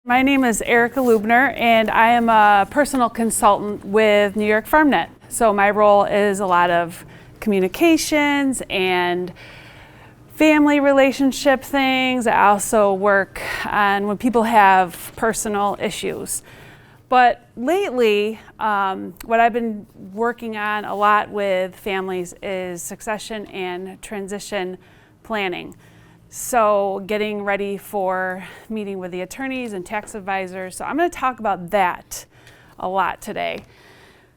My name is Erica Leubner, and I am a personal consultant with New York FarmNet. So my role is a lot of communications and family relationship things. I also work on when people have personal issues. But lately, what I've been working on a lot with families is succession and transition planning. So getting ready for meeting with the attorneys and tax advisors. So I'm going to talk about that a lot today.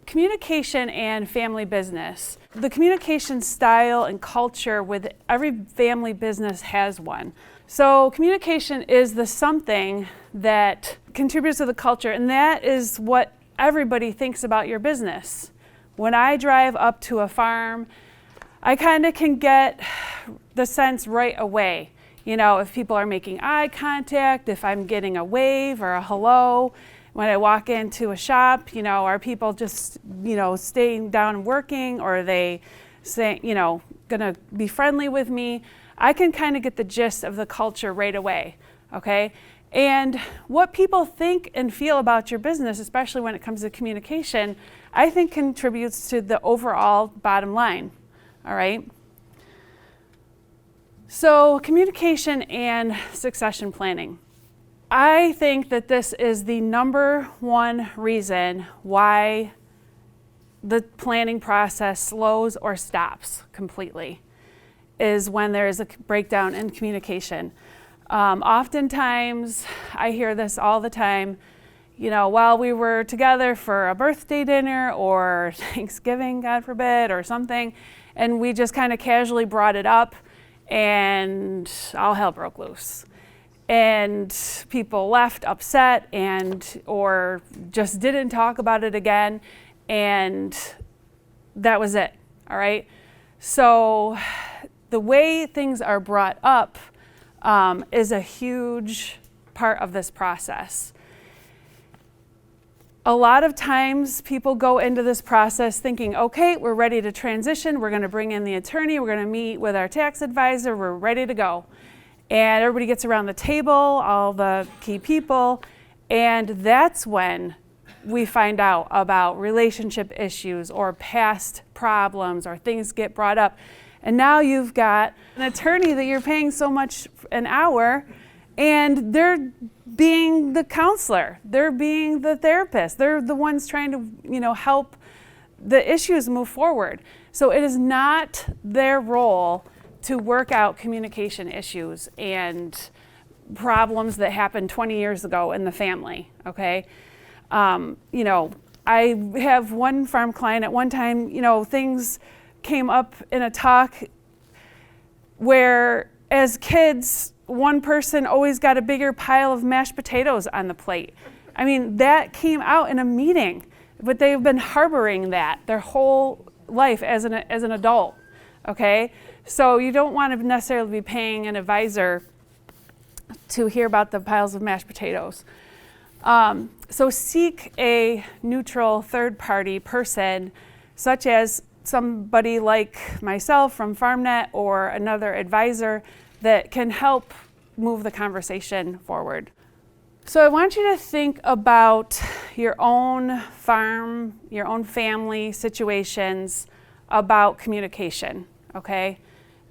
Communication and family business. The communication style and culture with every family business has one. So communication is the something that contributes to the culture, and that is what everybody thinks about your business. When I drive up to a farm, I kind of can get the sense right away. You know, if people are making eye contact, if I'm getting a wave or a hello. When I walk into a shop, you know, are people just, you know, staying down and working, or are they saying, you know, gonna be friendly with me? I can kind of get the gist of the culture right away, okay? And what people think and feel about your business, especially when it comes to communication, I think contributes to the overall bottom line, all right? So communication and succession planning. I think that this is the number one reason why the planning process slows or stops completely, is when there is a breakdown in communication. Oftentimes, I hear this all the time, you know, while we were together for a birthday dinner or Thanksgiving, God forbid, or something, and we just kind of casually brought it up, and all hell broke loose. And people left upset or just didn't talk about it again, and that was it, all right? So the way things are brought up is a huge part of this process. A lot of times people go into this process thinking, okay, we're ready to transition, we're gonna bring in the attorney, we're gonna meet with our tax advisor, we're ready to go. And everybody gets around the table, all the key people, and that's when we find out about relationship issues or past problems or things get brought up. And now you've got an attorney that you're paying so much an hour, and they're being the counselor, they're being the therapist, they're the ones trying to, you know, help the issues move forward. So it is not their role to work out communication issues and problems that happened 20 years ago in the family, okay? You know, I have one farm client at one time, you know, things came up in a talk where as kids, one person always got a bigger pile of mashed potatoes on the plate. I mean, that came out in a meeting, but they've been harboring that their whole life as an adult, okay? So you don't want to necessarily be paying an advisor to hear about the piles of mashed potatoes. So seek a neutral third-party person, such as somebody like myself from FarmNet or another advisor that can help move the conversation forward. So I want you to think about your own farm, your own family situations about communication, okay?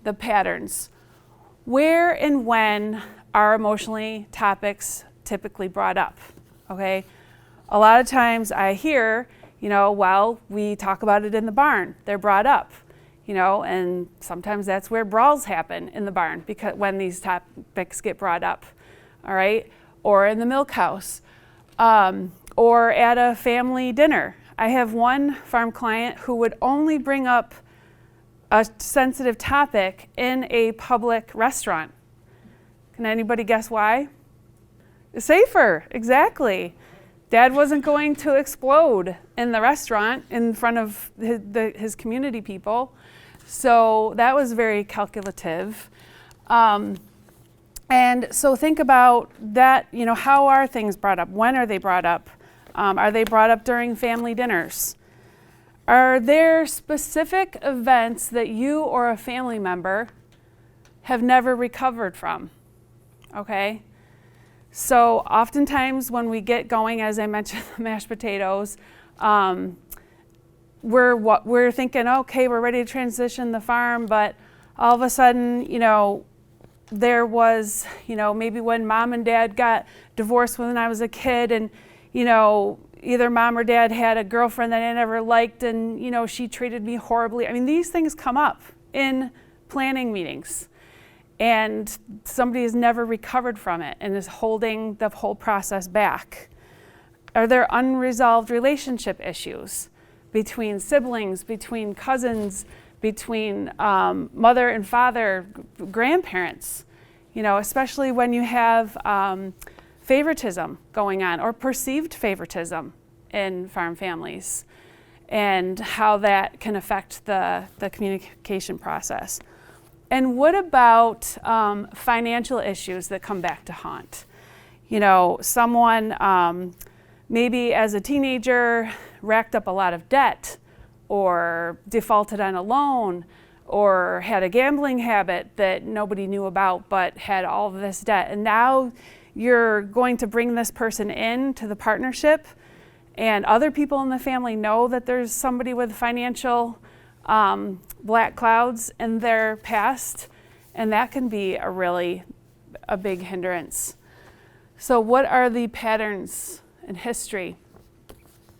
The patterns. Where and when are emotionally topics typically brought up, okay? A lot of times I hear, you know, well, we talk about it in the barn, they're brought up, you know, and sometimes that's where brawls happen in the barn because when these topics get brought up, all right? Or in the milk house, or at a family dinner. I have one farm client who would only bring up a sensitive topic in a public restaurant. Can anybody guess why? Safer, exactly. Dad wasn't going to explode in the restaurant in front of his community people. So that was very calculative. And so think about that, you know, how are things brought up? When are they brought up? Are they brought up during family dinners? Are there specific events that you or a family member have never recovered from? Okay? So oftentimes when we get going, as I mentioned, the mashed potatoes, we're thinking, okay, we're ready to transition the farm, but all of a sudden, there was, maybe when mom and dad got divorced when I was a kid, and, either mom or dad had a girlfriend that I never liked, and, she treated me horribly. I mean, these things come up in planning meetings, and somebody has never recovered from it and is holding the whole process back. Are there unresolved relationship issues between siblings, between cousins, between mother and father, grandparents, especially when you have favoritism going on or perceived favoritism in farm families, and how that can affect the communication process. And what about financial issues that come back to haunt? Someone maybe as a teenager racked up a lot of debt, or defaulted on a loan, or had a gambling habit that nobody knew about but had all of this debt. And now you're going to bring this person into the partnership, and other people in the family know that there's somebody with financial black clouds in their past, and that can be a big hindrance. So what are the patterns in history?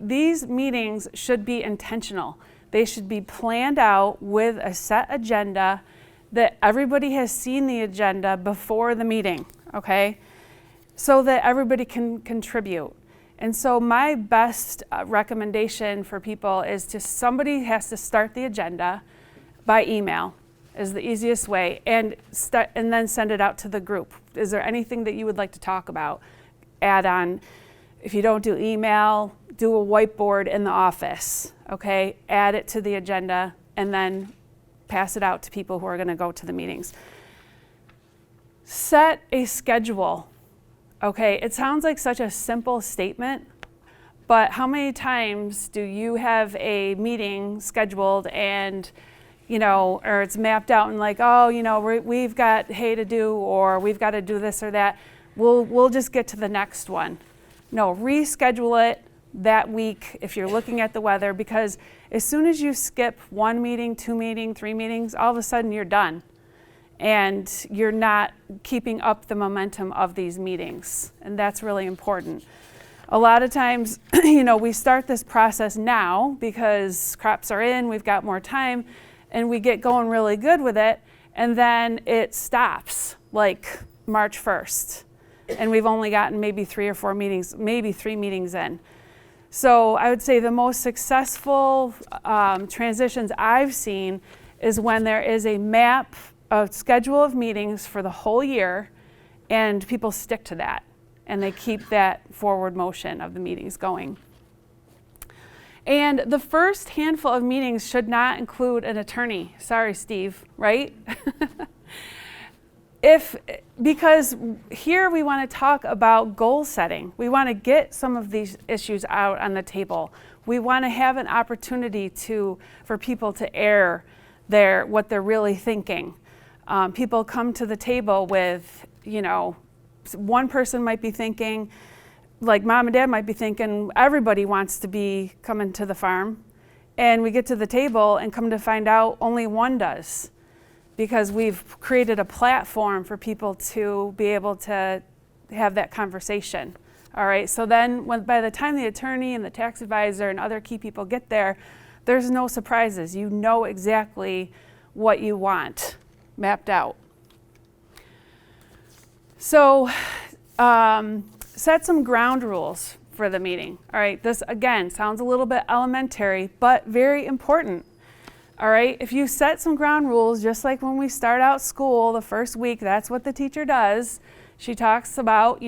These meetings should be intentional. They should be planned out with a set agenda that everybody has seen the agenda before the meeting, okay? So that everybody can contribute. And so my best recommendation for people is somebody has to start the agenda by email is the easiest way, and then send it out to the group. Is there anything that you would like to talk about? Add on. If you don't do email, do a whiteboard in the office, okay? Add it to the agenda and then pass it out to people who are going to go to the meetings. Set a schedule, okay? It sounds like such a simple statement, but how many times do you have a meeting scheduled and, or it's mapped out and like, we've got hay to do, or we've got to do this or that. We'll just get to the next one. No, reschedule it that week if you're looking at the weather, because as soon as you skip 1 meeting, 2 meetings, 3 meetings, all of a sudden you're done. And you're not keeping up the momentum of these meetings. And that's really important. A lot of times, we start this process now because crops are in, we've got more time, and we get going really good with it, and then it stops like March 1st. And we've only gotten maybe 3 or 4 meetings, maybe 3 meetings in. So I would say the most successful transitions I've seen is when there is a schedule of meetings for the whole year, and people stick to that, and they keep that forward motion of the meetings going. And the first handful of meetings should not include an attorney. Sorry, Steve, right? Because here we want to talk about goal setting. We want to get some of these issues out on the table. We want to have an opportunity for people to air what they're really thinking. People come to the table with, one person might be thinking, like mom and dad might be thinking, everybody wants to be coming to the farm. And we get to the table and come to find out only one does, because we've created a platform for people to be able to have that conversation. All right, so then by the time the attorney and the tax advisor and other key people get there, there's no surprises. You know exactly what you want mapped out. So set some ground rules for the meeting. All right, this again sounds a little bit elementary, but very important. All right, if you set some ground rules, just like when we start out school the first week, that's what the teacher does. She talks about,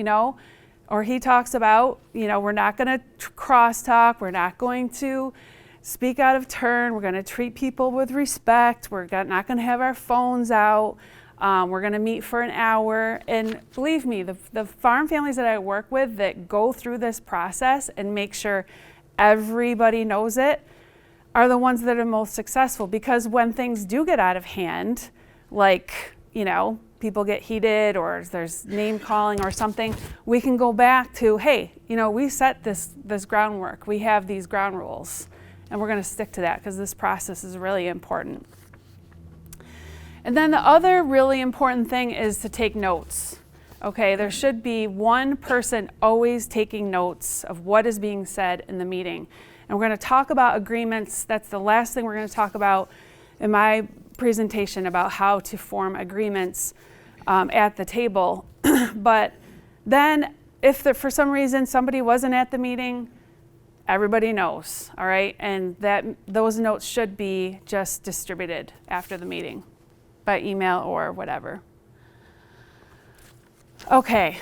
or he talks about, we're not going to crosstalk, we're not going to speak out of turn, we're going to treat people with respect, we're not going to have our phones out, we're going to meet for an hour. And believe me, the farm families that I work with that go through this process and make sure everybody knows it are the ones that are most successful, because when things do get out of hand, like, people get heated or there's name calling or something, we can go back to, hey, we set this groundwork. We have these ground rules, and we're going to stick to that because this process is really important. And then the other really important thing is to take notes. Okay, there should be one person always taking notes of what is being said in the meeting. And we're going to talk about agreements. That's the last thing we're going to talk about in my presentation about how to form agreements at the table. But then if for some reason somebody wasn't at the meeting, everybody knows, all right? And those notes should be just distributed after the meeting by email or whatever. Okay,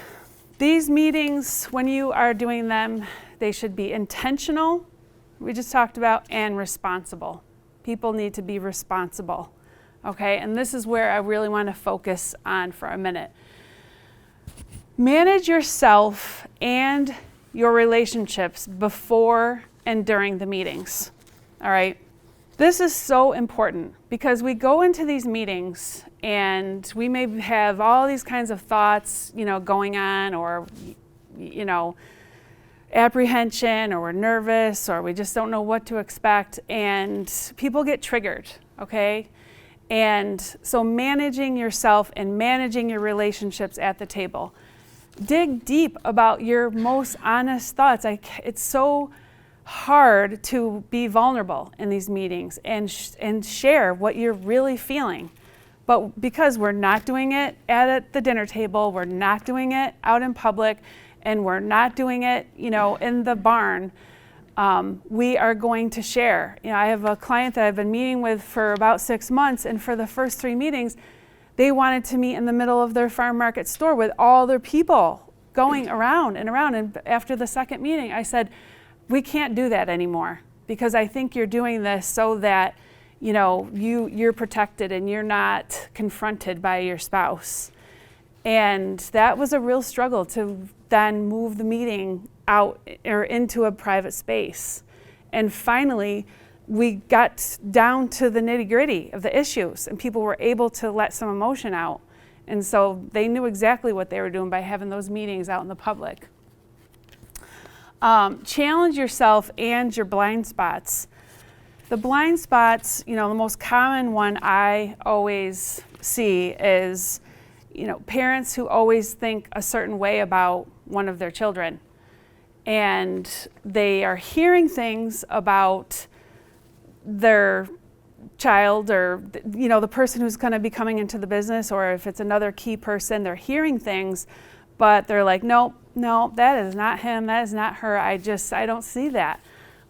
these meetings, when you are doing them, they should be intentional, we just talked about, and responsible. People need to be responsible, okay? And this is where I really want to focus on for a minute. Manage yourself and your relationships before and during the meetings, all right? This is so important because we go into these meetings and we may have all these kinds of thoughts, going on, or, apprehension, or we're nervous, or we just don't know what to expect, and people get triggered, okay? And so managing yourself and managing your relationships at the table. Dig deep about your most honest thoughts. It's so hard to be vulnerable in these meetings and share what you're really feeling. But because we're not doing it at the dinner table, we're not doing it out in public, and we're not doing it, in the barn, we are going to share. I have a client that I've been meeting with for about 6 months, and for the first 3 meetings, they wanted to meet in the middle of their farm market store with all their people going around and around. And after the second meeting, I said, we can't do that anymore, because I think you're doing this so that you're protected and you're not confronted by your spouse. And that was a real struggle to then move the meeting out or into a private space. And finally, we got down to the nitty-gritty of the issues, and people were able to let some emotion out. And so they knew exactly what they were doing by having those meetings out in the public. Challenge yourself and your blind spots. The blind spots, the most common one I always see is, parents who always think a certain way about one of their children. And they are hearing things about their child, or the person who's going to be coming into the business, or if it's another key person, they're hearing things, but they're like, no, that is not him, that is not her, I don't see that.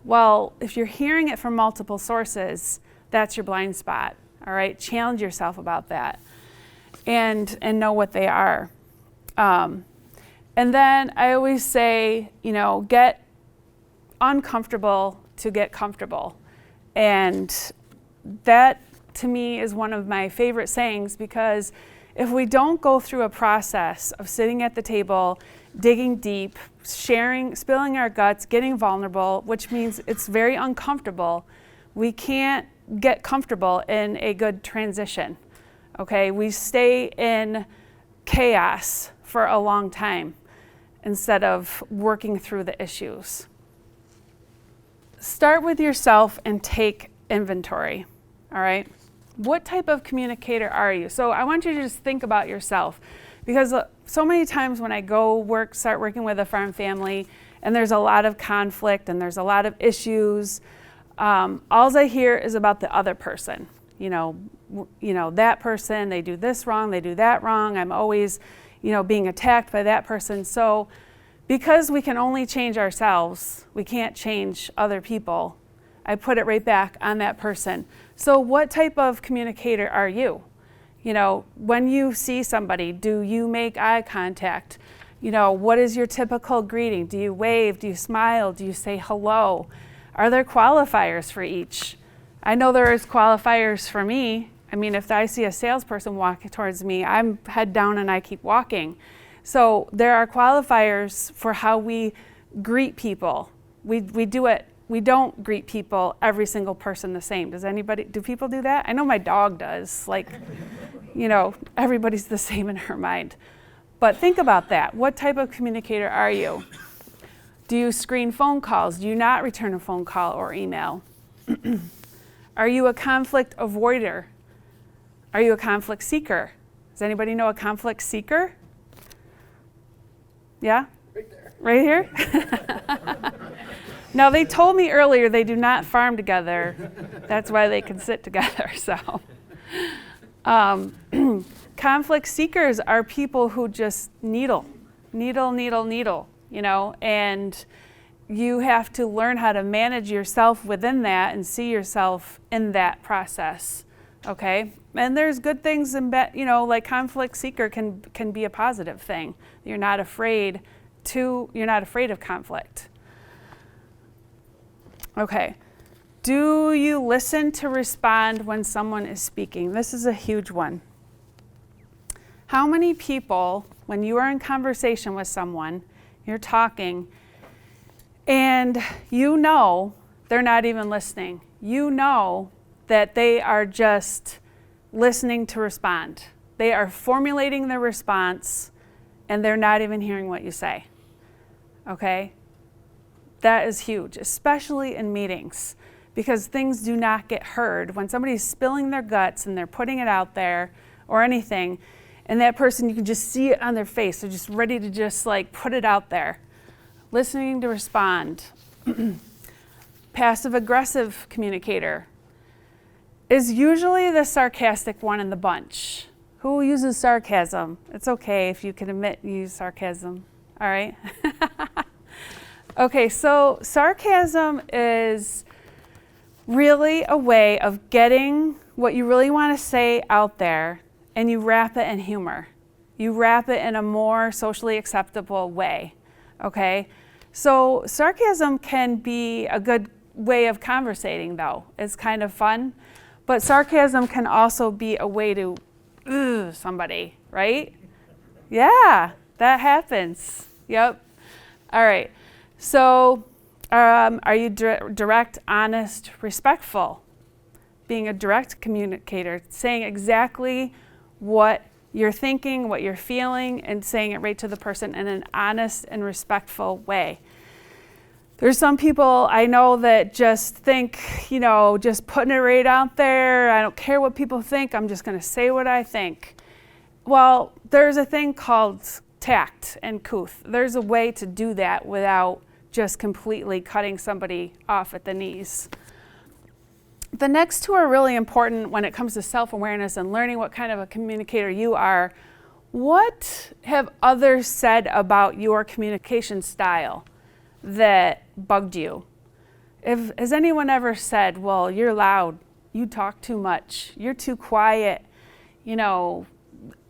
Well, if you're hearing it from multiple sources, that's your blind spot, all right? Challenge yourself about that and know what they are. And then I always say, get uncomfortable to get comfortable. And that, to me, is one of my favorite sayings, because if we don't go through a process of sitting at the table, digging deep, sharing, spilling our guts, getting vulnerable, which means it's very uncomfortable, we can't get comfortable in a good transition, okay? We stay in chaos for a long time instead of working through the issues. Start with yourself and take inventory, all right? What type of communicator are you? So I want you to just think about yourself, because so many times when I start working with a farm family, and there's a lot of conflict and there's a lot of issues, all I hear is about the other person. That person, they do this wrong, they do that wrong. I'm always, being attacked by that person. So because we can only change ourselves, we can't change other people. I put it right back on that person. So what type of communicator are you? When you see somebody, do you make eye contact? What is your typical greeting? Do you wave? Do you smile? Do you say hello? Are there qualifiers for each? I know there is qualifiers for me. If I see a salesperson walking towards me, I'm head down and I keep walking. So there are qualifiers for how we greet people. We do it. We don't greet people, every single person, the same. Do people do that? I know my dog does. everybody's the same in her mind. But think about that. What type of communicator are you? Do you screen phone calls? Do you not return a phone call or email? Are you a conflict avoider? Are you a conflict seeker? Does anybody know a conflict seeker? Yeah? Right there. Right here? Now, they told me earlier they do not farm together. That's why they can sit together. So, conflict seekers are people who just needle, and you have to learn how to manage yourself within that and see yourself in that process, okay? And there's good things in like conflict seeker can be a positive thing. You're not afraid of conflict. Okay. Do you listen to respond when someone is speaking? This is a huge one. How many people, when you are in conversation with someone, you're talking, and they're not even listening. You know that they are just listening to respond. They are formulating their response, and they're not even hearing what you say. Okay? That is huge, especially in meetings, because things do not get heard. When somebody's spilling their guts and they're putting it out there or anything, and that person, you can just see it on their face. They're just ready to just put it out there. Listening to respond. Passive-aggressive communicator is usually the sarcastic one in the bunch. Who uses sarcasm? It's okay if you can admit you use sarcasm. All right? Okay, so sarcasm is really a way of getting what you really want to say out there, and you wrap it in humor. You wrap it in a more socially acceptable way, okay? So sarcasm can be a good way of conversating, though. It's kind of fun. But sarcasm can also be a way to somebody, right? Yeah, that happens. Yep. All right. So are you direct, honest, respectful? Being a direct communicator, saying exactly what you're thinking, what you're feeling, and saying it right to the person in an honest and respectful way. There's some people I know that just think, just putting it right out there. I don't care what people think. I'm just going to say what I think. Well, there's a thing called tact and couth. There's a way to do that without just completely cutting somebody off at the knees. The next two are really important when it comes to self-awareness and learning what kind of a communicator you are. What have others said about your communication style that bugged you? Has anyone ever said, well, you're loud, you talk too much, you're too quiet,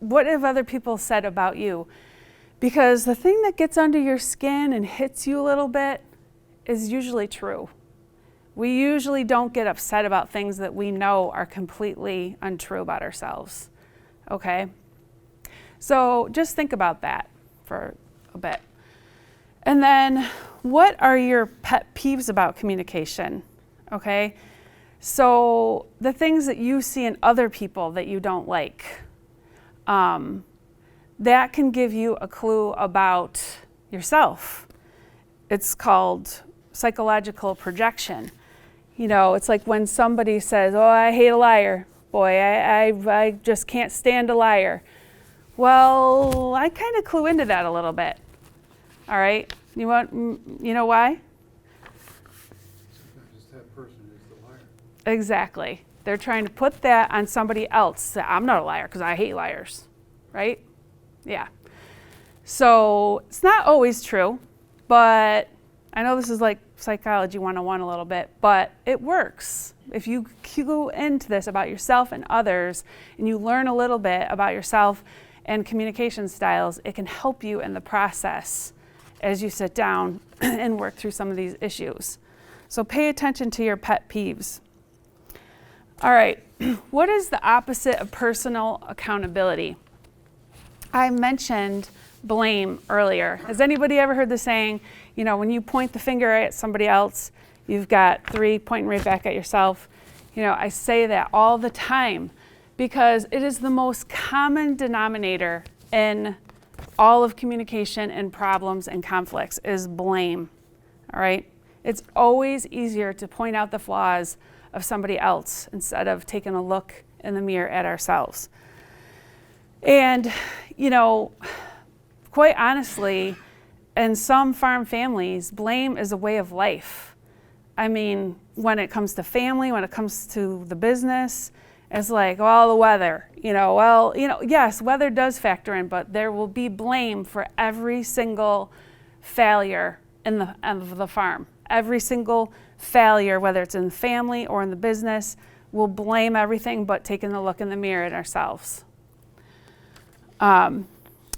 what have other people said about you? Because the thing that gets under your skin and hits you a little bit is usually true. We usually don't get upset about things that we know are completely untrue about ourselves, okay? So just think about that for a bit. And then, what are your pet peeves about communication, okay? So the things that you see in other people that you don't like, that can give you a clue about yourself. It's called psychological projection. It's like when somebody says, oh, I hate a liar. Boy, I just can't stand a liar. Well, I kind of clue into that a little bit. All right? You know why? Just that person is the liar. Exactly. They're trying to put that on somebody else. I'm not a liar because I hate liars. Right? Yeah. So it's not always true, but I know this is like psychology 101 a little bit, but it works. If you go into this about yourself and others, and you learn a little bit about yourself and communication styles, it can help you in the process as you sit down and work through some of these issues. So pay attention to your pet peeves. All right, what is the opposite of personal accountability? I mentioned blame earlier. Has anybody ever heard the saying, when you point the finger at somebody else, you've got three pointing right back at yourself? I say that all the time because it is the most common denominator in all of communication and problems and conflicts is blame, all right? It's always easier to point out the flaws of somebody else instead of taking a look in the mirror at ourselves. And, you know, quite honestly, in some farm families, blame is a way of life. I mean, when it comes to family, when it comes to the business, it's like, well, the weather, yes, weather does factor in, but there will be blame for every single failure in the farm. Every single failure, whether it's in the family or in the business, we'll blame everything but taking a look in the mirror at ourselves. And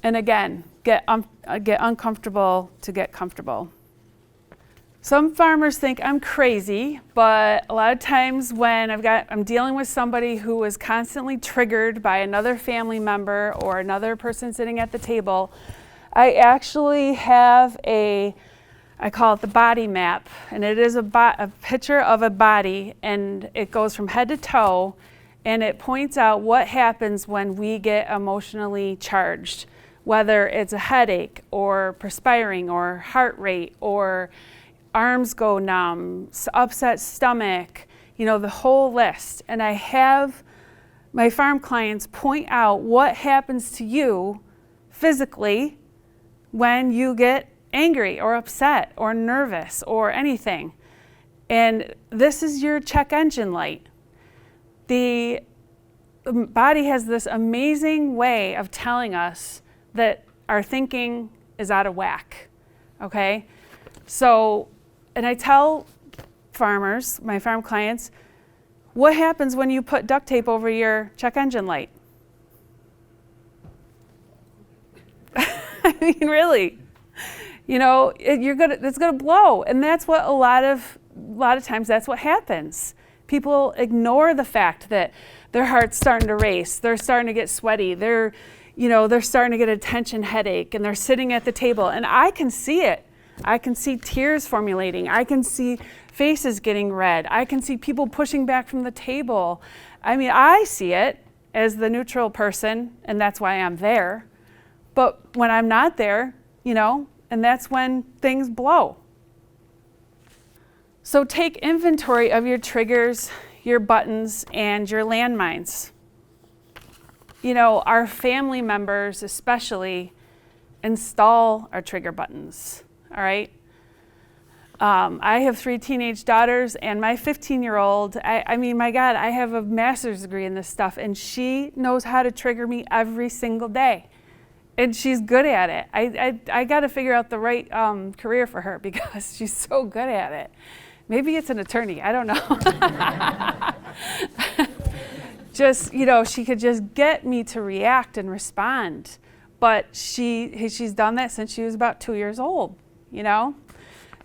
again, get uncomfortable to get comfortable. Some farmers think I'm crazy, but a lot of times when I'm dealing with somebody who is constantly triggered by another family member or another person sitting at the table, I actually have I call it the body map, and it is a picture of a body, and it goes from head to toe, and it points out what happens when we get emotionally charged, whether it's a headache or perspiring or heart rate or arms go numb, upset stomach, the whole list. And I have my farm clients point out what happens to you physically when you get angry or upset or nervous or anything. And this is your check engine light. The body has this amazing way of telling us that our thinking is out of whack, okay? So, and I tell farmers, my farm clients, what happens when you put duct tape over your check engine light? I mean, really. It's gonna blow, and that's what a lot of times that's what happens. People ignore the fact that their heart's starting to race, they're starting to get sweaty, they're starting to get a tension headache, and they're sitting at the table, and I can see it. I can see tears formulating. I can see faces getting red. I can see people pushing back from the table. I mean, I see it as the neutral person, and that's why I'm there. But when I'm not there, and that's when things blow. So take inventory of your triggers, your buttons, and your landmines. Our family members especially install our trigger buttons, all right? I have 3 teenage daughters, and my 15-year-old, I mean, my God, I have a master's degree in this stuff, and she knows how to trigger me every single day. And she's good at it. I got to figure out the right career for her because she's so good at it. Maybe it's an attorney. I don't know. Just, she could just get me to react and respond. But she's done that since she was about 2 years old,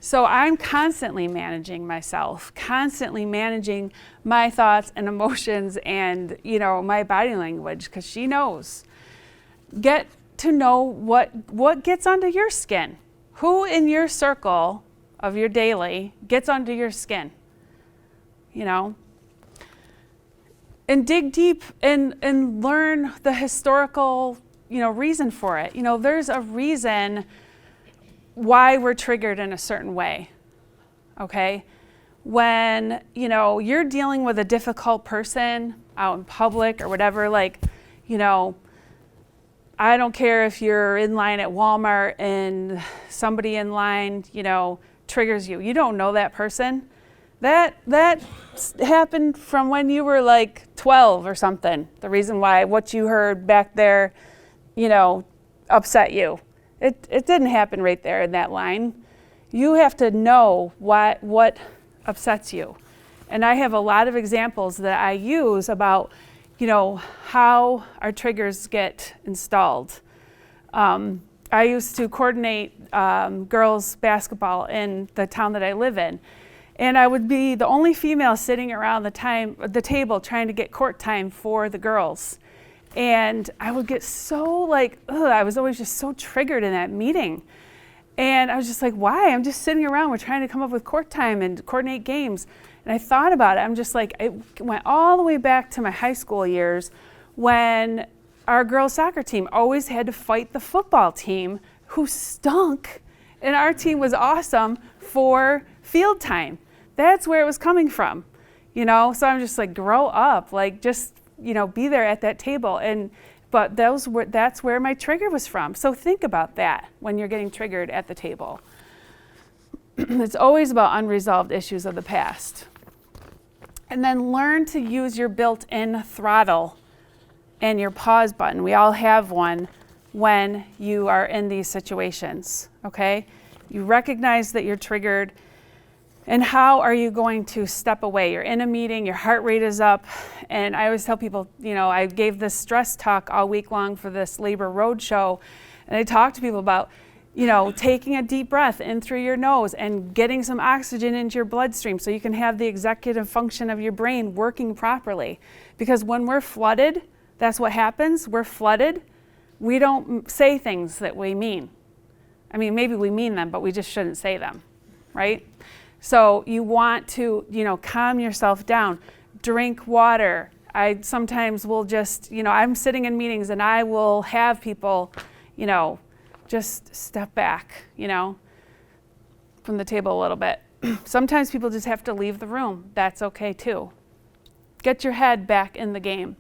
So I'm constantly managing myself, constantly managing my thoughts and emotions and, my body language, because she knows. Get to know what gets under your skin. Who in your circle of your daily gets under your skin, And dig deep and learn the historical, reason for it. There's a reason why we're triggered in a certain way, okay? When, you're dealing with a difficult person out in public or whatever, I don't care if you're in line at Walmart and somebody in line, triggers you. You don't know that person. That happened from when you were like 12 or something. The reason why what you heard back there, upset you. It didn't happen right there in that line. You have to know what upsets you. And I have a lot of examples that I use about how our triggers get installed. I used to coordinate girls basketball in the town that I live in. And I would be the only female sitting around the table trying to get court time for the girls. And I would get so I was always just so triggered in that meeting. And I was just like, why? I'm just sitting around. We're trying to come up with court time and coordinate games. And I thought about it. I'm just like, it went all the way back to my high school years when our girls soccer team always had to fight the football team who stunk, and our team was awesome for field time. That's where it was coming from, you know? So I'm just like, grow up, like just, you know, be there at that table. But that's where my trigger was from. So think about that when you're getting triggered at the table. It's always about unresolved issues of the past. And then learn to use your built-in throttle and your pause button. We all have one when you are in these situations, okay? You recognize that you're triggered, and how are you going to step away? You're in a meeting, your heart rate is up, and I always tell people, you know, I gave this stress talk all week long for this labor roadshow, and I talk to people about, you know, taking a deep breath in through your nose and getting some oxygen into your bloodstream so you can have the executive function of your brain working properly. Because when we're flooded, that's what happens. We're flooded. We don't say things that we mean. I mean, maybe we mean them, but we just shouldn't say them, right? So you want to, you know, calm yourself down. Drink water. I sometimes will just, you know, I'm sitting in meetings and I will have people, you know, just step back, you know, from the table a little bit. Sometimes people just have to leave the room. That's okay too. Get your head back in the game.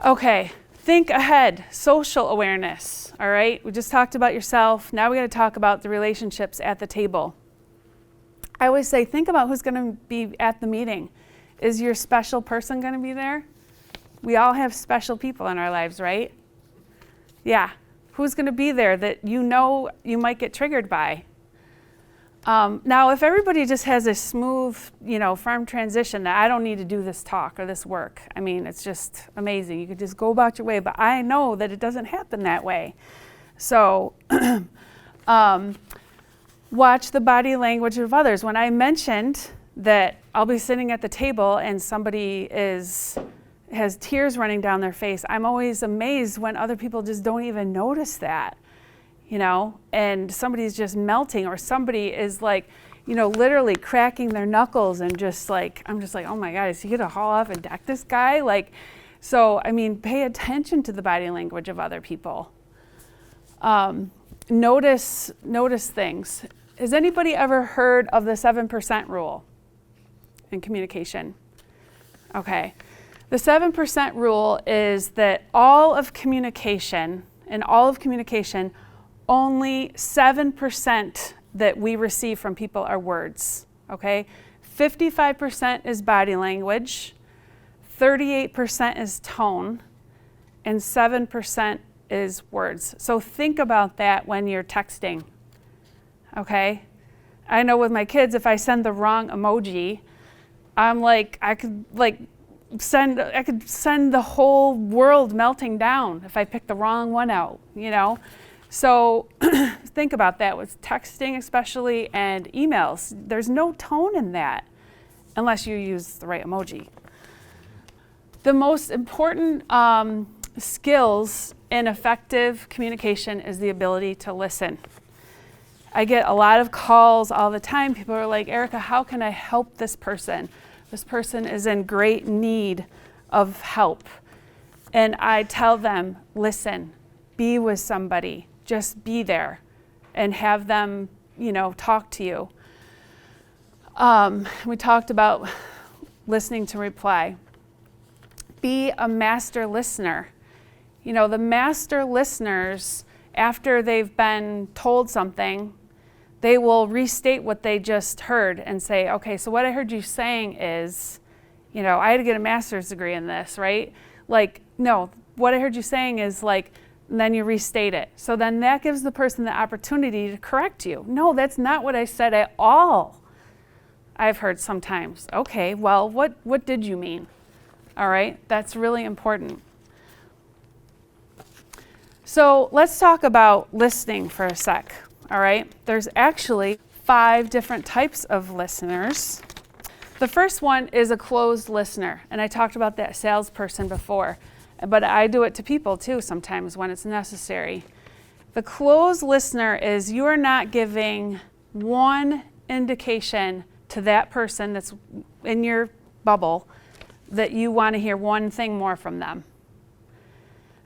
Okay, think ahead. Social awareness, all right? We just talked about yourself. Now we got to talk about the relationships at the table. I always say, think about who's going to be at the meeting. Is your special person going to be there? We all have special people in our lives, right? Yeah. Who's going to be there that you know you might get triggered by? Now, if everybody just has a smooth, you know, farm transition that I don't need to do this talk or this work, I mean, it's just amazing. You could just go about your way, but I know that it doesn't happen that way. So watch the body language of others. When I mentioned that I'll be sitting at the table and somebody has tears running down their face, I'm always amazed when other people just don't even notice that, you know, and somebody's just melting, or somebody is like, you know, literally cracking their knuckles and just like, I'm just like, oh my God, is he gonna haul off and deck this guy? Like, so, I mean, pay attention to the body language of other people. Notice things. Has anybody ever heard of the 7% rule in communication? Okay. The 7% rule is that all of communication, only 7% that we receive from people are words, okay? 55% is body language, 38% is tone, and 7% is words. So think about that when you're texting, okay? I know with my kids, if I send the wrong emoji, I'm like, I could send the whole world melting down if I pick the wrong one out, you know? So think about that with texting especially, and emails. There's no tone in that unless you use the right emoji. The most important skills in effective communication is the ability to listen. I get a lot of calls all the time. People are like, Erica, how can I help this person? This person is in great need of help. And I tell them, listen, be with somebody. Just be there and have them, you know, talk to you. We talked about listening to reply. Be a master listener. You know, the master listeners, after they've been told something, they will restate what they just heard and say, okay, so what I heard you saying is, you know, I had to get a master's degree in this, right? Like, no, what I heard you saying is like, and then you restate it. So then that gives the person the opportunity to correct you. No, that's not what I said at all. I've heard sometimes, okay, well, what did you mean? All right, that's really important. So let's talk about listening for a sec, all right? There's actually 5 different types of listeners. The first one is a closed listener, and I talked about that salesperson before, but I do it to people too sometimes when it's necessary. The closed listener is you are not giving one indication to that person that's in your bubble that you want to hear one thing more from them.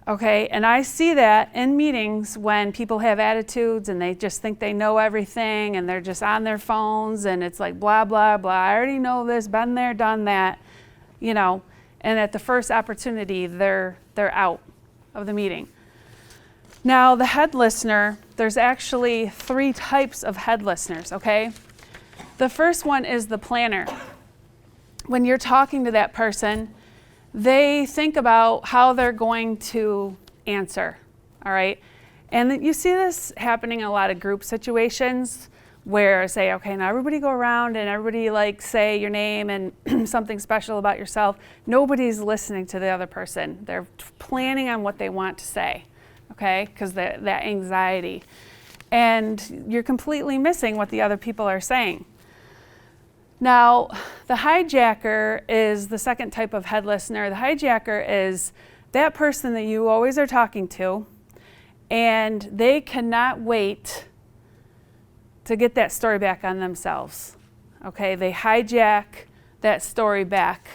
Okay, and I see that in meetings when people have attitudes and they just think they know everything and they're just on their phones and it's like blah, blah, blah. I already know this, been there, done that, you know, and at the first opportunity, they're out of the meeting. Now, the head listener, there's actually 3 types of head listeners, okay? The first one is the planner. When you're talking to that person, they think about how they're going to answer, all right? And you see this happening in a lot of group situations where say, okay, now everybody go around and everybody like say your name and something special about yourself. Nobody's listening to the other person. They're planning on what they want to say, okay? Because that anxiety. And you're completely missing what the other people are saying. Now, the hijacker is the second type of head listener. The hijacker is that person that you always are talking to, and they cannot wait to get that story back on themselves. Okay, they hijack that story back,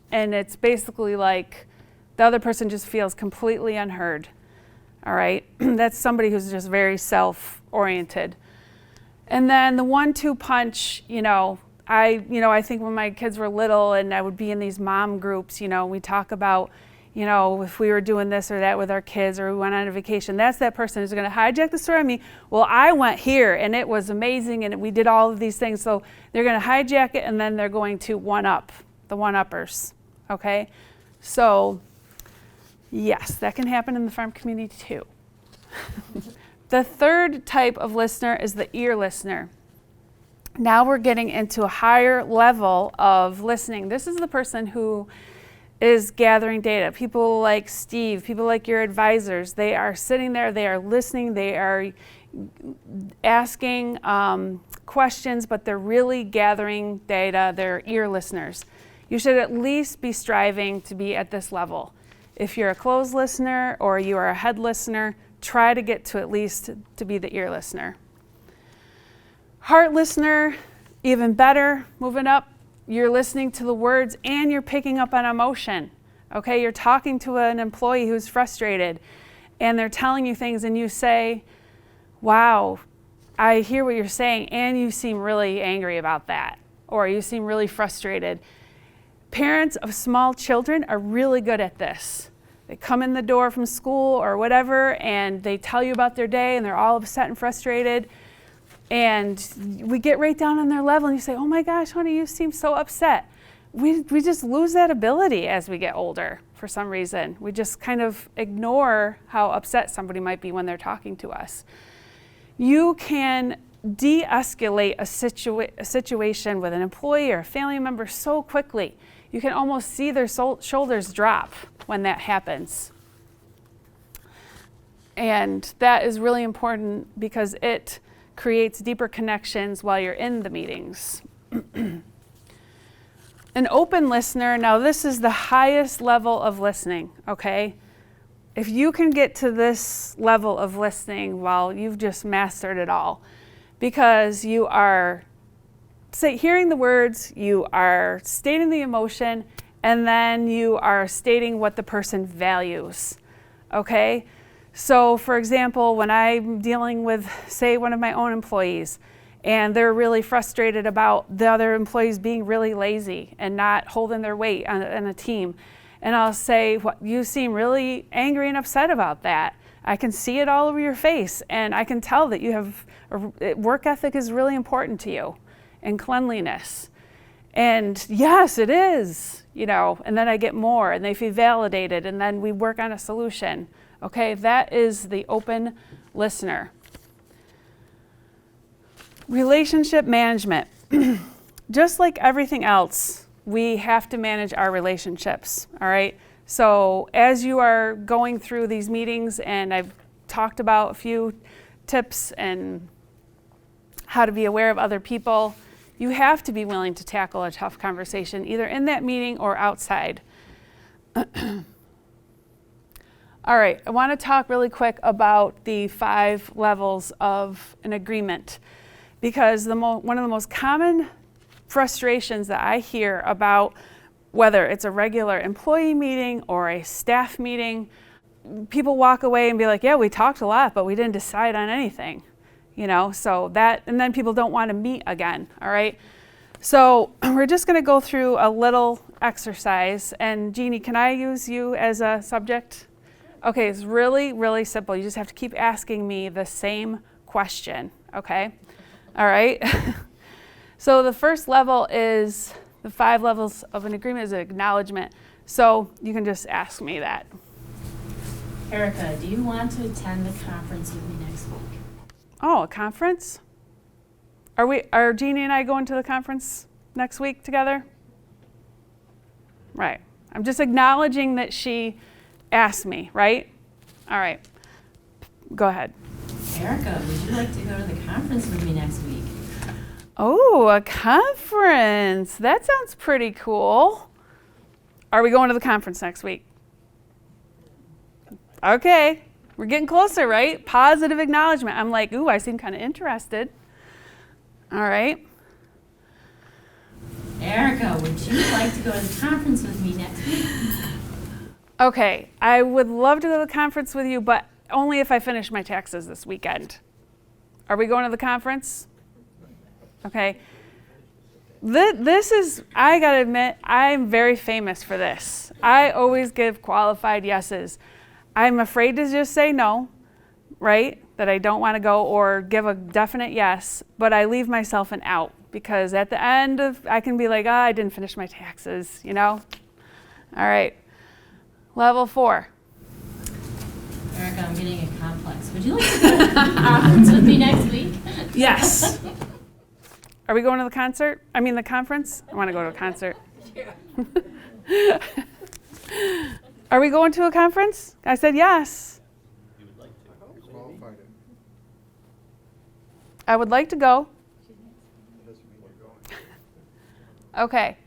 and it's basically like the other person just feels completely unheard. All right, that's somebody who's just very self-oriented. And then the 1-2 punch, I think when my kids were little and I would be in these mom groups, we talk about, if we were doing this or that with our kids or we went on a vacation, that's that person who's going to hijack the story on me. Well, I went here and it was amazing and we did all of these things. So they're going to hijack it and then they're going to one-up, the one-uppers, okay? So, yes, that can happen in the farm community too. The third type of listener is the ear listener. Now we're getting into a higher level of listening. This is the person who is gathering data. People like Steve, people like your advisors, they are sitting there, they are listening, they are asking questions, but they're really gathering data. They're ear listeners. You should at least be striving to be at this level. If you're a closed listener or you are a head listener, try to get to at least to be the ear listener. Heart listener, even better, moving up, you're listening to the words and you're picking up on emotion. Okay, you're talking to an employee who's frustrated and they're telling you things and you say, wow, I hear what you're saying and you seem really angry about that, or you seem really frustrated. Parents of small children are really good at this. They come in the door from school or whatever and they tell you about their day and they're all upset and frustrated. And we get right down on their level and you say, oh my gosh, honey, you seem so upset. We just lose that ability as we get older for some reason. We just kind of ignore how upset somebody might be when they're talking to us. You can de-escalate a situation with an employee or a family member so quickly. You can almost see their shoulders drop when that happens. And that is really important because it creates deeper connections while you're in the meetings. An open listener, now this is the highest level of listening, okay? If you can get to this level of listening, well, you've just mastered it all. Because you are hearing the words, you are stating the emotion, and then you are stating what the person values, okay? So, for example, when I'm dealing with, say, one of my own employees, and they're really frustrated about the other employees being really lazy and not holding their weight on a team, and I'll say, you seem really angry and upset about that. I can see it all over your face, and I can tell that you have work ethic is really important to you, and cleanliness. And yes, it is, and then I get more, and they feel validated, and then we work on a solution. Okay, that is the open listener. Relationship management. Just like everything else, we have to manage our relationships, all right? So as you are going through these meetings, and I've talked about a few tips and how to be aware of other people, you have to be willing to tackle a tough conversation, either in that meeting or outside. All right, I want to talk really quick about the 5 levels of an agreement, because one of the most common frustrations that I hear about whether it's a regular employee meeting or a staff meeting, people walk away and be like, yeah, we talked a lot, but we didn't decide on anything, so that, and then people don't want to meet again, all right? So we're just going to go through a little exercise, and Jeannie, can I use you as a subject? Okay, it's really, really simple. You just have to keep asking me the same question, okay? All right? So the first level is, the 5 levels of an agreement is an acknowledgement. So you can just ask me that. Erica, do you want to attend the conference with me next week? Oh, a conference? Are Jeannie and I going to the conference next week together? Right. I'm just acknowledging that she asked me, right? All right. Go ahead. Erica, would you like to go to the conference with me next week? Oh, a conference. That sounds pretty cool. Are we going to the conference next week? Okay. We're getting closer, right? Positive acknowledgement. I'm like, ooh, I seem kind of interested. All right. Erica, would you like to go to the conference with me next week? Okay. I would love to go to the conference with you, but only if I finish my taxes this weekend. Are we going to the conference? Okay. This is, I gotta admit, I'm very famous for this. I always give qualified yeses. I'm afraid to just say no, right? That I don't want to go, or give a definite yes, but I leave myself an out, because at the end of, I can be like, I didn't finish my taxes, All right. Level 4. Erica, I'm getting a complex. Would you like to go to the conference with me next week? Yes. Are we going to the concert? I mean the conference? I want to go to a concert. Are we going to a conference? I said yes. You would like to. Qualified it. I would like to go. That doesn't mean you're going. Okay.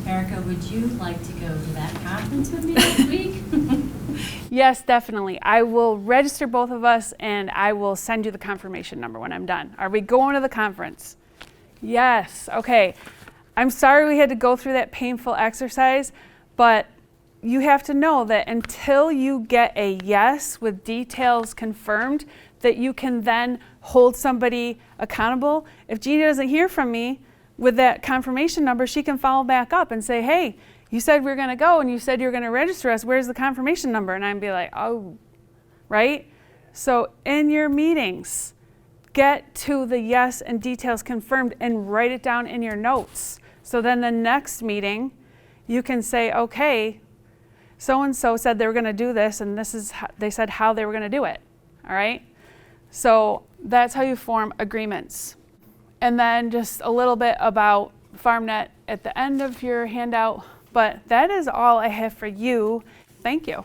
Erica, would you like to go to that conference with me next week? Yes, definitely. I will register both of us, and I will send you the confirmation number when I'm done. Are we going to the conference? Yes. Okay. I'm sorry we had to go through that painful exercise, but you have to know that until you get a yes with details confirmed, that you can then hold somebody accountable. If Jeannie doesn't hear from me with that confirmation number, she can follow back up and say, hey, you said we were going to go, and you said you were going to register us. Where's the confirmation number? And I'd be like, oh, right? So in your meetings, get to the yes and details confirmed and write it down in your notes. So then the next meeting, you can say, okay, so-and-so said they were going to do this, and this is they said how they were going to do it, all right? So that's how you form agreements. And then just a little bit about FarmNet at the end of your handout. But that is all I have for you. Thank you.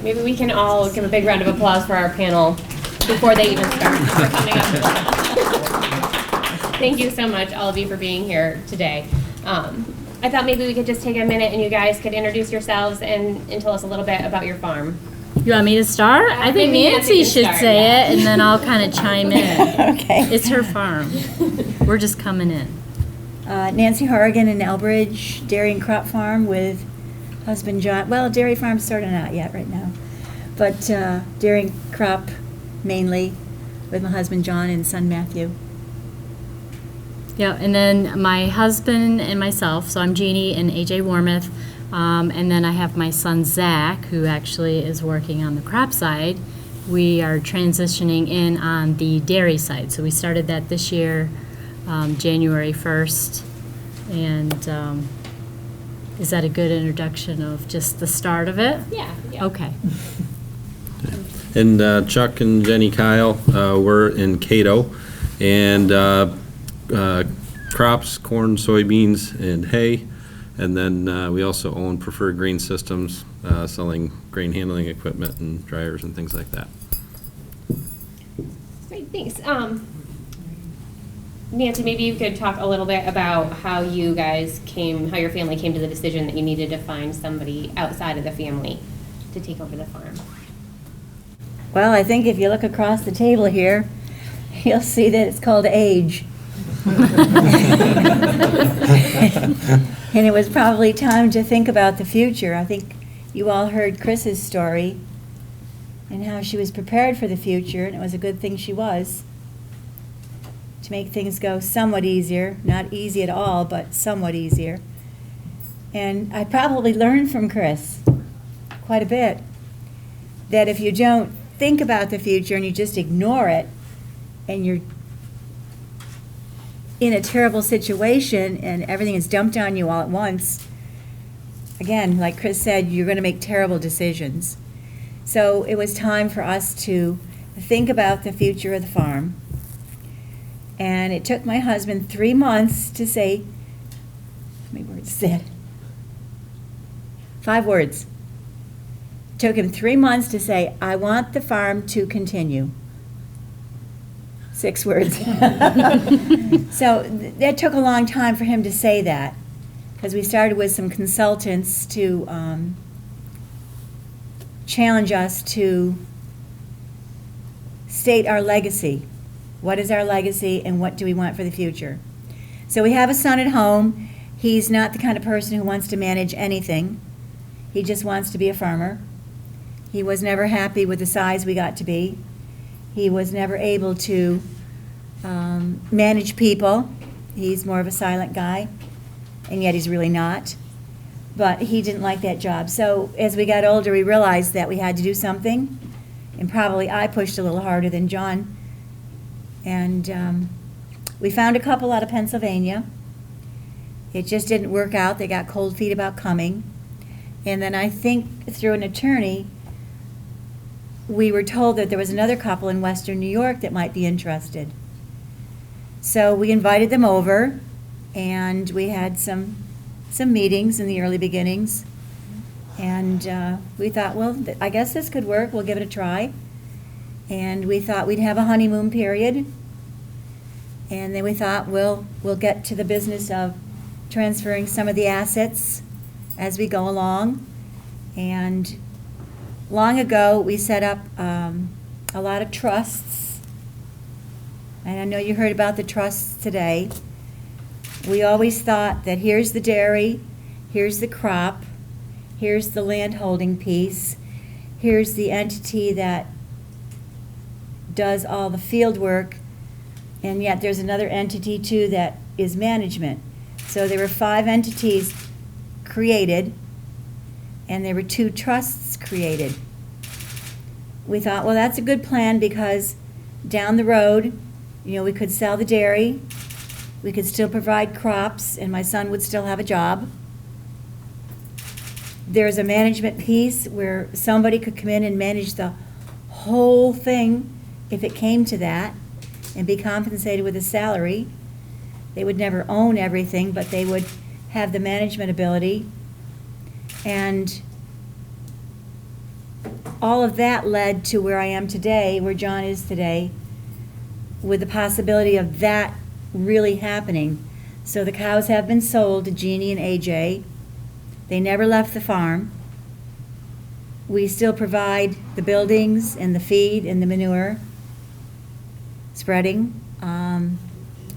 Maybe we can all give a big round of applause for our panel before they even start. For coming up. Thank you so much, all of you, for being here today. I thought maybe we could just take a minute and you guys could introduce yourselves and tell us a little bit about your farm. You want me to start? I think Maybe Nancy can should start, say yeah. it, and then I'll kind of chime in. Okay. It's her farm. We're just coming in. Nancy Hourigan in Elbridge, dairy and crop farm with husband John. Well, dairy farm started not yet right now, but dairy and crop mainly with my husband John and son Matthew. Yeah, and then my husband and myself, so I'm Jeanne and AJ Wormuth, and then I have my son Zach, who actually is working on the crop side. We are transitioning in on the dairy side, so we started that this year, January 1st, and is that a good introduction of just the start of it? Yeah. Okay. And Chuck and Jenny Kyle, we're in Cato, and crops, corn, soybeans, and hay. And then we also own Preferred Grain Systems, selling grain handling equipment and dryers and things like that. Great, thanks. Nancy, maybe you could talk a little bit about how your family came to the decision that you needed to find somebody outside of the family to take over the farm. Well, I think if you look across the table here, you'll see that it's called age. And it was probably time to think about the future. I think you all heard Chris's story and how she was prepared for the future, and it was a good thing she was, to make things go somewhat easier, not easy at all, but somewhat easier. And I probably learned from Chris quite a bit, that if you don't think about the future and you just ignore it, and you're in a terrible situation and everything is dumped on you all at once, again, like Chris said, you're going to make terrible decisions. So it was time for us to think about the future of the farm. And it took my husband 3 months to say, how many words is that? 5 words. It took him 3 months to say, I want the farm to continue. 6 words. So that took a long time for him to say that, because we started with some consultants to challenge us to state our legacy. What is our legacy and what do we want for the future? So we have a son at home. He's not the kind of person who wants to manage anything. He just wants to be a farmer. He was never happy with the size we got to be. He was never able to manage people. He's more of a silent guy, and yet he's really not. But he didn't like that job. So as we got older, we realized that we had to do something, and probably I pushed a little harder than John. And we found a couple out of Pennsylvania. It just didn't work out. They got cold feet about coming. And then I think through an attorney, we were told that there was another couple in Western New York that might be interested. So we invited them over, and we had some meetings in the early beginnings. And we thought, well, I guess this could work. We'll give it a try. And we thought we'd have a honeymoon period. And then we thought we'll get to the business of transferring some of the assets as we go along. And long ago, we set up a lot of trusts. And I know you heard about the trusts today. We always thought that here's the dairy, here's the crop, here's the land holding piece, here's the entity that does all the field work, and yet there's another entity too that is management. So there were 5 entities created, and there were 2 trusts created. We thought, well, that's a good plan, because down the road, we could sell the dairy, we could still provide crops, and my son would still have a job. There's a management piece where somebody could come in and manage the whole thing if it came to that, and be compensated with a salary. They would never own everything, but they would have the management ability. And all of that led to where I am today, where John is today, with the possibility of that really happening. So the cows have been sold to Jeanne and AJ. They never left the farm. We still provide the buildings and the feed and the manure spreading.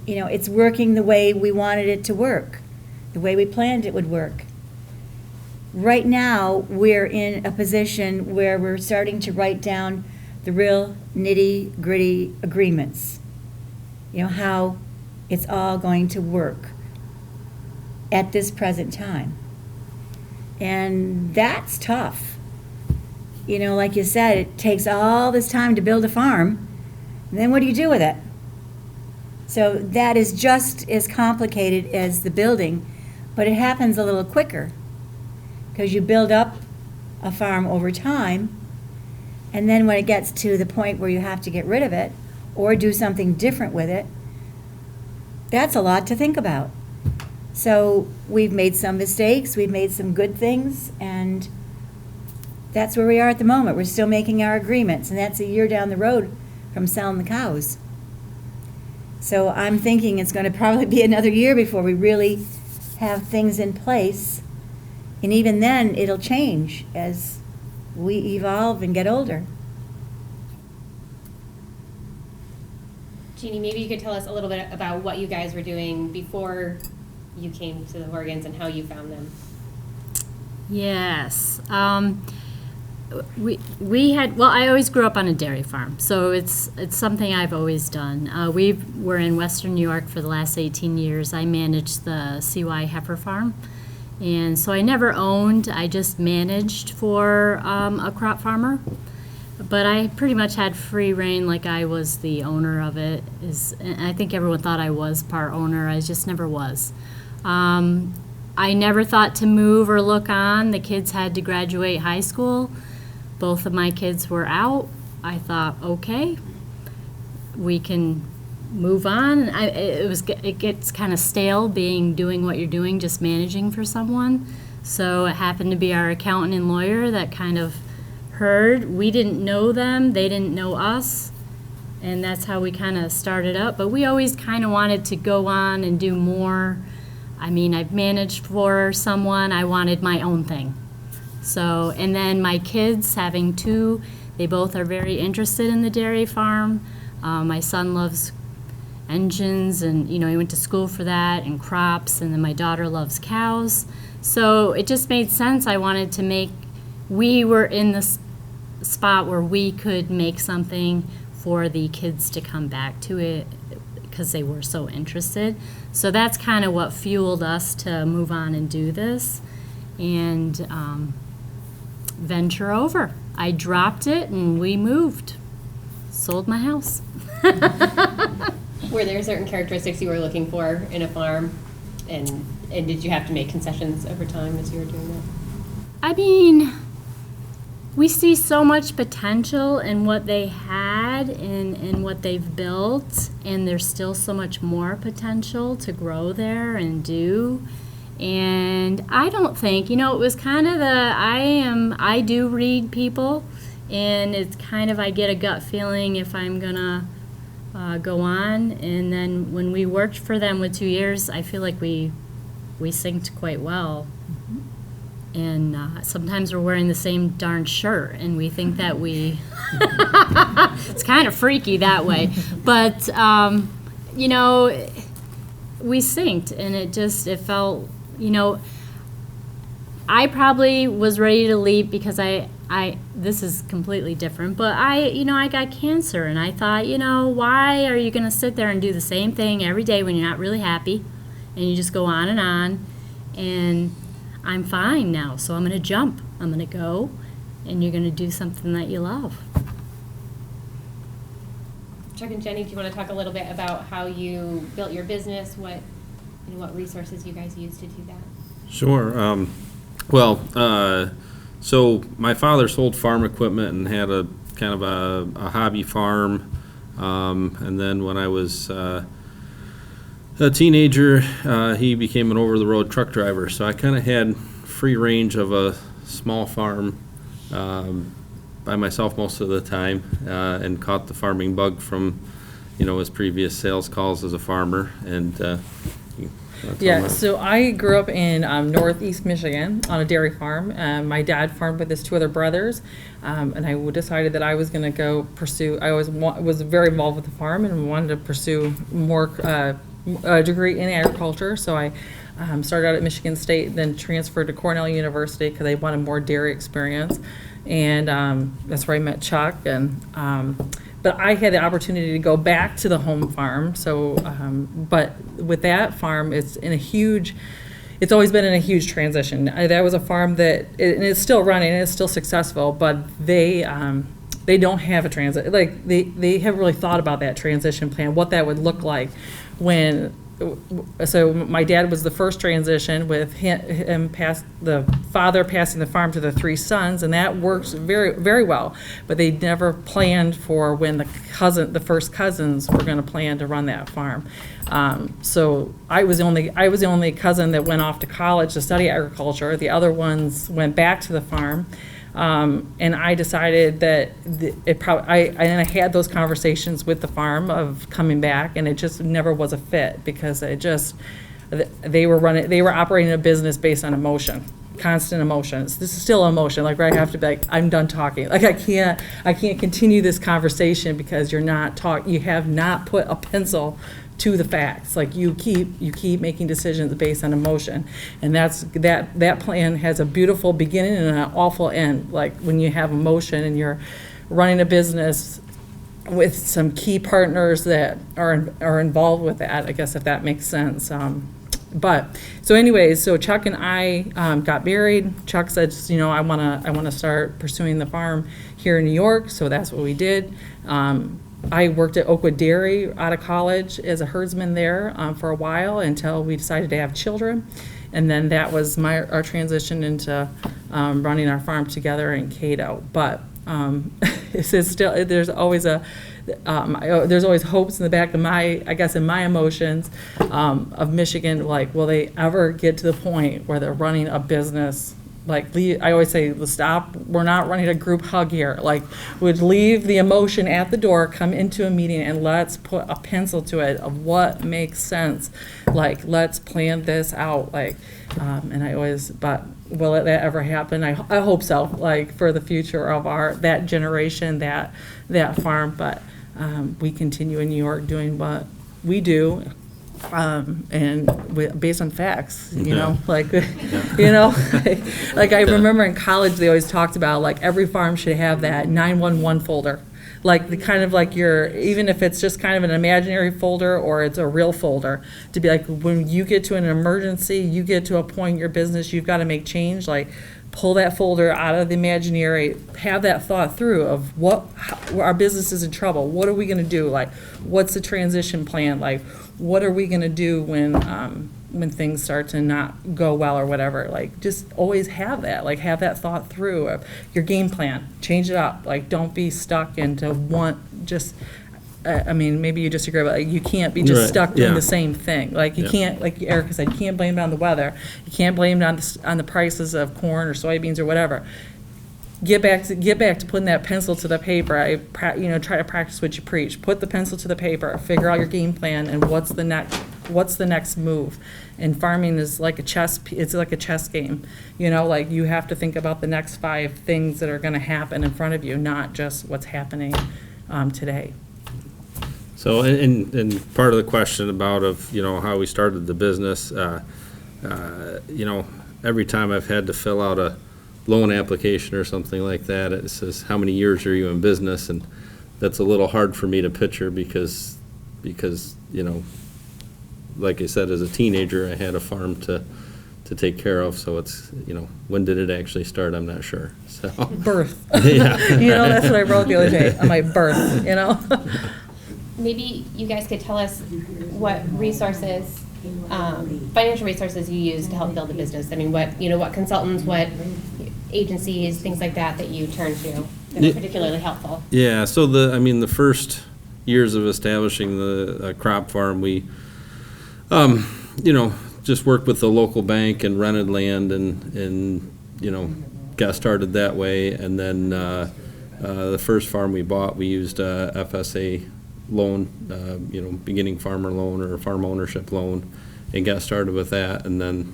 It's working the way we wanted it to work, the way we planned it would work. Right now, we're in a position where we're starting to write down the real nitty-gritty agreements. How it's all going to work at this present time. And that's tough. Like you said, it takes all this time to build a farm, and then what do you do with it? So that is just as complicated as the building, but it happens a little quicker, because you build up a farm over time, and then when it gets to the point where you have to get rid of it or do something different with it, that's a lot to think about. So we've made some mistakes, we've made some good things, and that's where we are at the moment. We're still making our agreements, and that's a year down the road from selling the cows. So I'm thinking it's going to probably be another year before we really have things in place. And even then, it'll change as we evolve and get older. Jeannie, maybe you could tell us a little bit about what you guys were doing before you came to the Hourigans and how you found them. Yes. We had, well, I always grew up on a dairy farm, so it's something I've always done. We were in Western New York for the last 18 years. I managed the CY heifer farm, and so I never owned, I just managed for a crop farmer. But I pretty much had free reign, like I was the owner of it. And I think everyone thought I was part owner. I just never was. I never thought to move or look on. The kids had to graduate high school. Both of my kids were out. I thought, okay, we can move on. It gets kind of stale doing what you're doing, just managing for someone. So it happened to be our accountant and lawyer that kind of heard. We didn't know them, they didn't know us, and that's how we kind of started up. But we always kind of wanted to go on and do more. I mean, I've managed for someone, I wanted my own thing. So, and then my kids, having two, they both are very interested in the dairy farm. My son loves engines, and he went to school for that, and crops, and then my daughter loves cows. So it just made sense. I wanted to we were in the spot where we could make something for the kids to come back to it because they were so interested. So that's kind of what fueled us to move on and do this and venture over. I dropped it and we moved, sold my house. Were there certain characteristics you were looking for in a farm, and did you have to make concessions over time as you were doing that? I mean, we see so much potential in what they had and what they've built, and there's still so much more potential to grow there and do. And I don't think, it was kind of I do read people, and it's kind of, I get a gut feeling if I'm gonna go on. And then when we worked for them with 2 years, I feel like we synced quite well. And sometimes we're wearing the same darn shirt, and we think that it's kind of freaky that way. But, we synced, and it felt, I probably was ready to leave because this is completely different, but I got cancer, and I thought, why are you going to sit there and do the same thing every day when you're not really happy, and you just go on, and I'm fine now, so I'm going to jump. I'm going to go, and you're going to do something that you love. Chuck and Jenny, do you want to talk a little bit about how you built your business, what resources you guys used to do that? Sure. So my father sold farm equipment and had a kind of a hobby farm. And then when I was a teenager, he became an over-the-road truck driver. So I kind of had free range of a small farm by myself most of the time, and caught the farming bug from, his previous sales calls as a farmer. And yeah, so I grew up in northeast Michigan on a dairy farm. My dad farmed with his two other brothers, and I decided that I was going to go pursue. I always was very involved with the farm and wanted to pursue more a degree in agriculture. So I started out at Michigan State, then transferred to Cornell University because I wanted more dairy experience, and that's where I met Chuck. And but I had the opportunity to go back to the home farm. So, but with that farm, it's always been in a huge transition. That was a farm and it's still running, and it's still successful, but they don't have a transit. Like they haven't really thought about that transition plan, what that would look like so my dad was the first transition with him the father passing the farm to the three sons, and that works very, very well. But they never planned for when the first cousins were going to plan to run that farm. So I was the only cousin that went off to college to study agriculture. The other ones went back to the farm. And I decided that I had those conversations with the farm of coming back, and it just never was a fit because they were operating a business based on emotion. constant emotions. This is still emotion, like where I have to be like, I'm done talking. Like I can't continue this conversation because you have not put a pencil to the facts. Like you keep making decisions based on emotion. And that plan has a beautiful beginning and an awful end. Like when you have emotion and you're running a business with some key partners that are involved with that, I guess, if that makes sense. So Chuck and I got married. Chuck said, I want to start pursuing the farm here in New York, so that's what we did. I worked at Oakwood Dairy out of college as a herdsman there for a while until we decided to have children. And then that was our transition into running our farm together in Cato. But there's always hopes in the back of my emotions of Michigan. Like, will they ever get to the point where they're running a business? Like, I always say, stop. We're not running a group hug here. Like, would leave the emotion at the door, come into a meeting, and let's put a pencil to it of what makes sense. Like, let's plan this out. Like, but will that ever happen? I hope so. Like, for the future of that generation, that farm. But we continue in New York doing what we do. Based on facts, like I remember in college they always talked about like every farm should have that 911 folder, like the kind of like even if it's just kind of an imaginary folder or it's a real folder, to be like when you get to an emergency, you get to a point in your business you've got to make change, like pull that folder out of the imaginary, have that thought through of our business is in trouble. What are we going to do? Like, what's the transition plan? Like, what are we going to do when things start to not go well or whatever? Like, just always have that. Like, have that thought through of your game plan. Change it up. Like, don't be stuck into maybe you disagree, but like, you can't be just stuck doing the same thing. Like you can't, like Erica said, you can't blame it on the weather. You can't blame it on the prices of corn or soybeans or whatever. Get back to putting that pencil to the paper. Try to practice what you preach. Put the pencil to the paper. Figure out your game plan and what's the next move. And farming is like a chess. It's like a chess game. Like you have to think about the next 5 things that are going to happen in front of you, not just what's happening today. So, and part of the question about how we started the business, every time I've had to fill out a loan application or something like that, it says, how many years are you in business? And that's a little hard for me to picture because like I said, as a teenager, I had a farm to take care of. So it's, when did it actually start? I'm not sure. So birth. Yeah. That's what I wrote the other day on my birth, Maybe you guys could tell us what resources, financial resources you use to help build a business. I mean, what consultants, what agencies, things like that you turn to that are particularly helpful. Yeah. So the first years of establishing the crop farm, we, just worked with the local bank and rented land and got started that way. And then the first farm we bought, we used FSA loan, beginning farmer loan or farm ownership loan, and got started with that, and then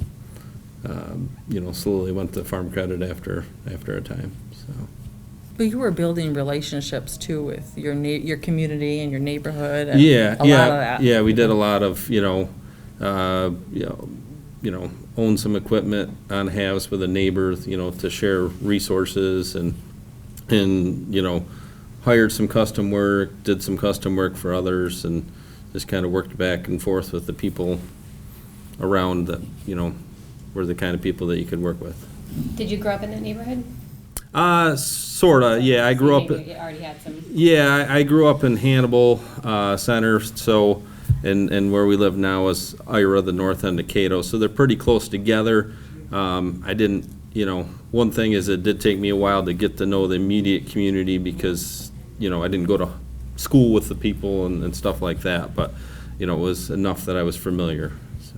slowly went to farm credit after a time. So. But you were building relationships too with your community and your neighborhood. And a lot of that. Yeah, we did a lot of own some equipment on halves with a neighbor, to share resources and hired some custom work, did some custom work for others, and just kind of worked back and forth with the people around that, were the kind of people that you could work with. Did you grow up in that neighborhood? Sorta, yeah. I grew up. You already had some. Yeah, I grew up in Hannibal Center, so, and where we live now is Ira, the north end of Cato, so they're pretty close together. I didn't, one thing is it did take me a while to get to know the immediate community because, I didn't go to school with the people and stuff like that, but, it was enough that I was familiar. So.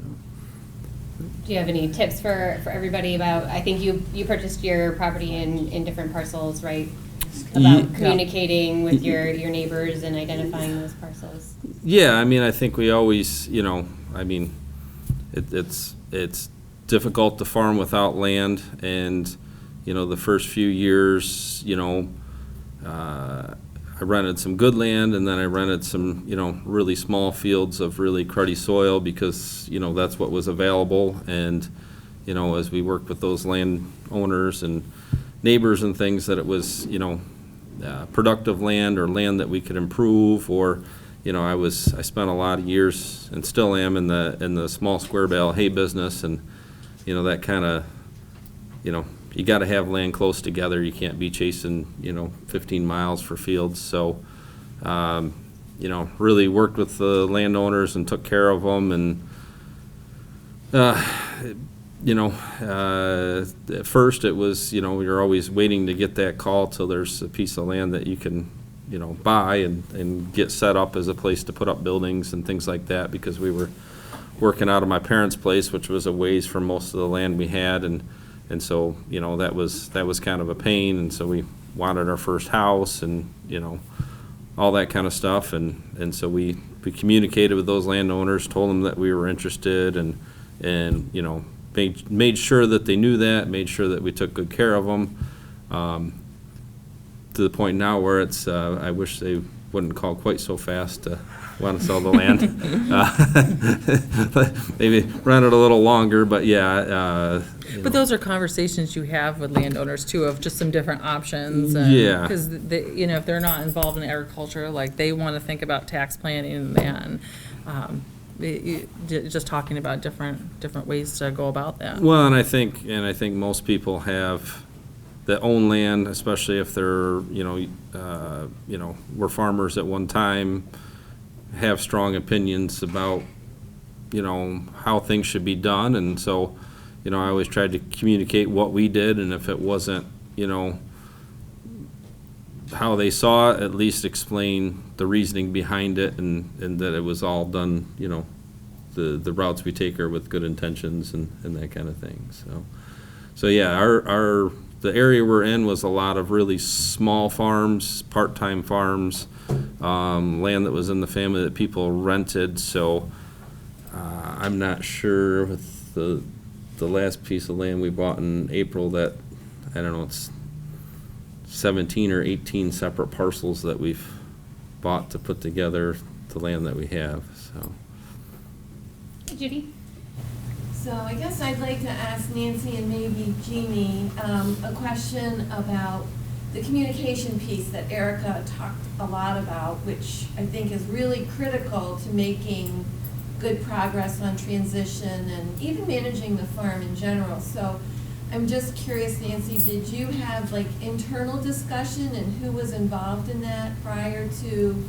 Do you have any tips for everybody about, I think you purchased your property in different parcels, right? About communicating with your neighbors and identifying those parcels. Yeah, I think we always, it's difficult to farm without land, and, you know, the first few years, you know, I rented some good land, and then I rented some, you know, really small fields of really cruddy soil because, you know, that's what was available. And, you know, as we worked with those landowners and neighbors and things, that it was, you know, productive land or land that we could improve. Or, you know, I spent a lot of years, and still am, in the small square bale hay business, and, you know, that kind of, you know, you got to have land close together. You can't be chasing, you know, 15 miles for fields. So, you know, really worked with the landowners and took care of them. And, you know, at first it was, you know, you're always waiting to get that call till there's a piece of land that you can, you know, buy and get set up as a place to put up buildings and things like that, because we were working out of my parents' place, which was a ways from most of the land we had. And so, you know, that was kind of a pain. And so we wanted our first house and, you know, all that kind of stuff. And so we communicated with those landowners, told them that we were interested, and you know, made sure that they knew that, made sure that we took good care of them, to the point now where it's, I wish they wouldn't call quite so fast to want to sell the land. Maybe run it a little longer, but yeah. But those are conversations you have with landowners too, of just some different options. Yeah. Because, you know, if they're not involved in agriculture, like, they want to think about tax planning and just talking about different ways to go about that. Well, and I think most people that own land, especially if they're, you know, were farmers at one time, have strong opinions about, you know, how things should be done. And so, you know, I always tried to communicate what we did, and if it wasn't, you know, how they saw it, at least explain the reasoning behind it, and that it was all done, you know, the routes we take are with good intentions and that kind of thing. So yeah, the area we're in was a lot of really small farms, part-time farms, land that was in the family that people rented. So I'm not sure with the last piece of land we bought in April, that, I don't know, it's 17 or 18 separate parcels that we've bought to put together the land that we have. So. Judy? So I guess I'd like to ask Nancy and maybe Jeannie a question about the communication piece that Erica talked a lot about, which I think is really critical to making good progress on transition and even managing the farm in general. So I'm just curious, Nancy, did you have like internal discussion, and who was involved in that prior to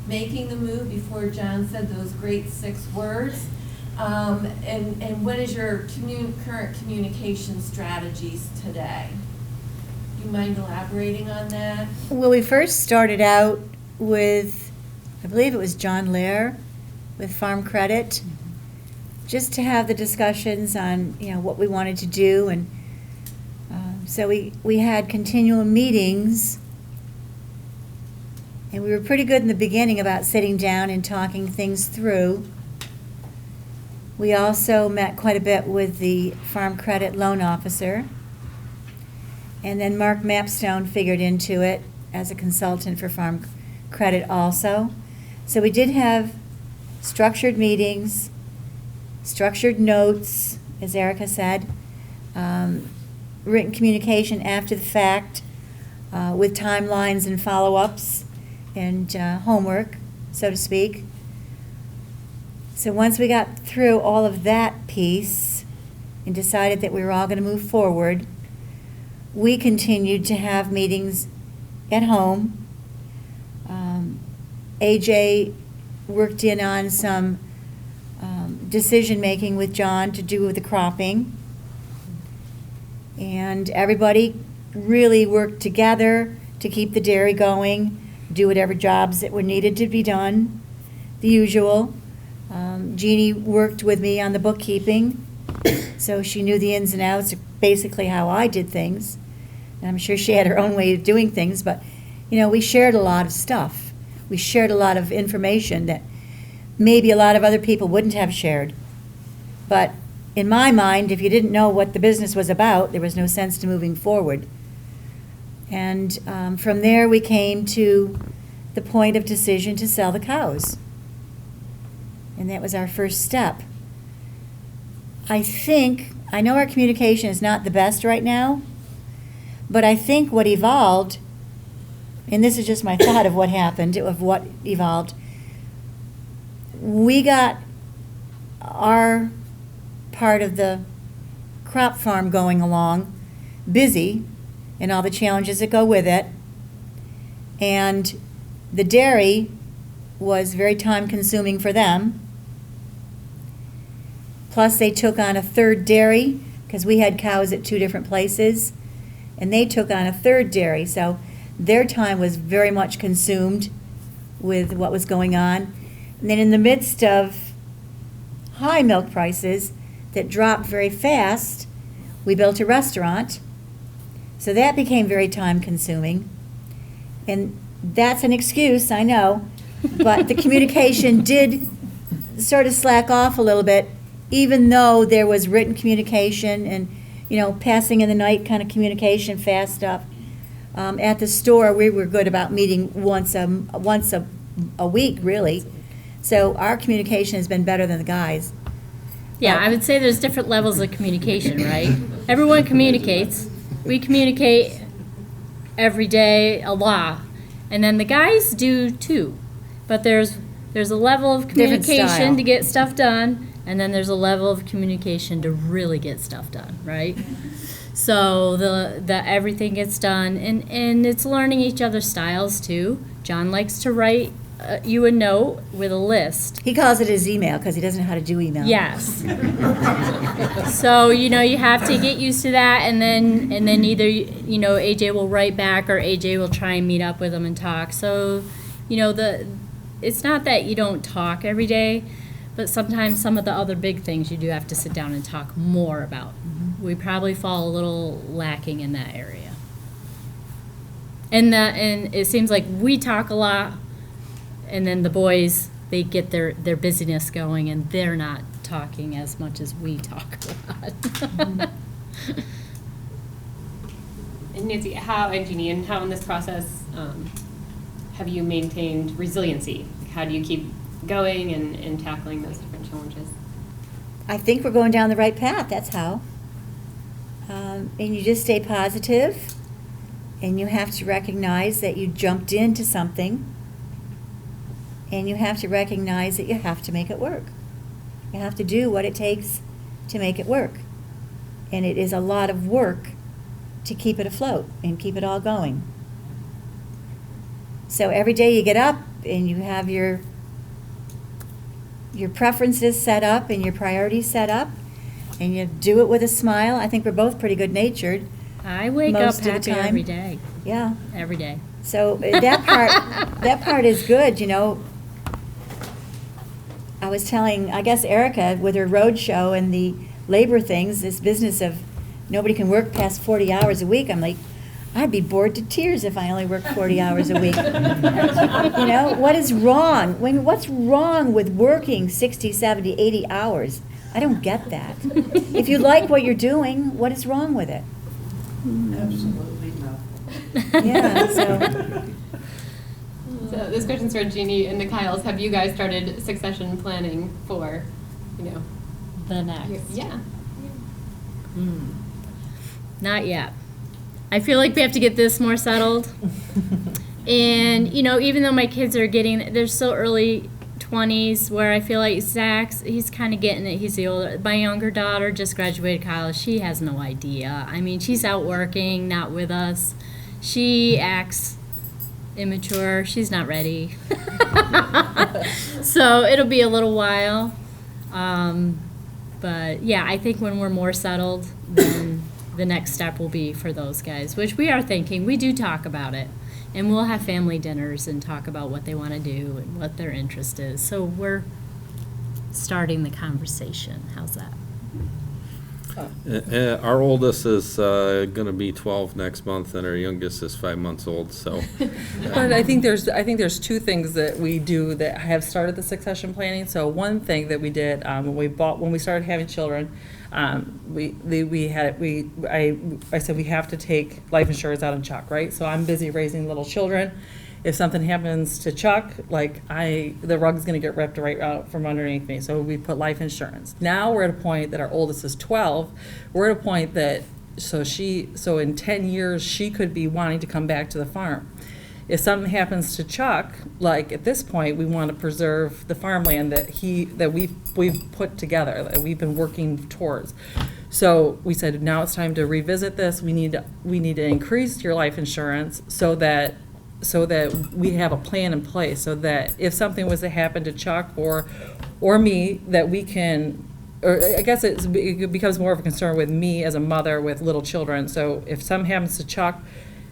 making the move, before John said those great 6 words? And what is your current communication strategies today? Do you mind elaborating on that? Well, we first started out with, I believe it was John Lair with Farm Credit, just to have the discussions on, you know, what we wanted to do. And so we had continual meetings, and we were pretty good in the beginning about sitting down and talking things through. We also met quite a bit with the Farm Credit loan officer. And then Mark Mapstone figured into it as a consultant for Farm Credit also. So we did have structured meetings, structured notes, as Erica said, written communication after the fact, with timelines and follow-ups and homework, so to speak. So once we got through all of that piece and decided that we were all going to move forward, we continued to have meetings at home. AJ worked in on some decision-making with John to do with the cropping. And everybody really worked together to keep the dairy going, do whatever jobs that were needed to be done, the usual. Jeannie worked with me on the bookkeeping, so she knew the ins and outs of basically how I did things. And I'm sure she had her own way of doing things, but, you know, we shared a lot of stuff. We shared a lot of information that maybe a lot of other people wouldn't have shared. But in my mind, if you didn't know what the business was about, there was no sense to moving forward. And from there, we came to the point of decision to sell the cows. And that was our first step. I know our communication is not the best right now, but I think what evolved, and this is just my thought of what happened, of what evolved, we got our part of the crop farm going along, busy, and all the challenges that go with it. And the dairy was very time-consuming for them. Plus, they took on a third dairy, because we had cows at 2 different places, and they took on a third dairy. So their time was very much consumed with what was going on. And then in the midst of high milk prices that dropped very fast, we built a restaurant. So that became very time-consuming. And that's an excuse, I know, but the communication did sort of slack off a little bit, even though there was written communication and, passing in the night kind of communication, fast stuff. At the store, we were good about meeting once a week, really. So our communication has been better than the guys. Yeah, I would say there's different levels of communication, right? Everyone communicates. We communicate every day a lot. And then the guys do too. But there's a level of Different communication style. to get stuff done, and then there's a level of communication to really get stuff done, right? So the everything gets done, and it's learning each other's styles too. John likes to write you a note with a list. He calls it his email because he doesn't know how to do email. Yes. So, you have to get used to that, and then either, AJ will write back or AJ will try and meet up with him and talk. So, it's not that you don't talk every day, but sometimes some of the other big things you do have to sit down and talk more about. Mm-hmm. We probably fall a little lacking in that area. And it seems like we talk a lot, and then the boys, they get their busyness going, and they're not talking as much as we talk a lot. And Nancy, and Jeanne, how in this process have you maintained resiliency? How do you keep going and tackling those different challenges? I think we're going down the right path, that's how. And you just stay positive, and you have to recognize that you jumped into something, and you have to recognize that you have to make it work. You have to do what it takes to make it work. And it is a lot of work to keep it afloat and keep it all going. So every day you get up and you have your preferences set up and your priorities set up, and you do it with a smile. I think we're both pretty good-natured. I wake Most up of the happy time. every day. Yeah. Every day. So that part is good, I was telling, I guess, Erica, with her road show and the labor things, this business of nobody can work past 40 hours a week, I'm like, I'd be bored to tears if I only worked 40 hours a week. What is wrong? What's wrong with working 60, 70, 80 hours? I don't get that. If you like what you're doing, what is wrong with it? Absolutely nothing. Yeah, so. So this question's for Jeanne and the Kyles. Have you guys started succession planning for, The next. yeah? Not yet. I feel like we have to get this more settled. And, even though my kids are they're still early 20s, where I feel like Zach's, he's kind of getting it. He's the older. My younger daughter just graduated college. She has no idea. I mean, she's out working, not with us. She acts immature. She's not ready. So it'll be a little while. But yeah, I think when we're more settled, then the next step will be for those guys, which we are thinking. We do talk about it. And we'll have family dinners and talk about what they want to do and what their interest is. So we're starting the conversation. How's that? Our oldest is going to be 12 next month, and our youngest is 5 months old, so. But I think there's two things that we do that have started the succession planning. So one thing that we did when we started having children, I said we have to take life insurance out of Chuck, right? So I'm busy raising little children. If something happens to Chuck, the rug's going to get ripped right out from underneath me. So we put life insurance. Now we're at a point that our oldest is 12. We're at a point that so in 10 years she could be wanting to come back to the farm. If something happens to Chuck, at this point, we want to preserve the farmland that we've put together, that we've been working towards. So we said now it's time to revisit this. We need to increase your life insurance so that we have a plan in place, so that if something was to happen to Chuck or me, that we can, or I guess it becomes more of a concern with me as a mother with little children. So if something happens to Chuck,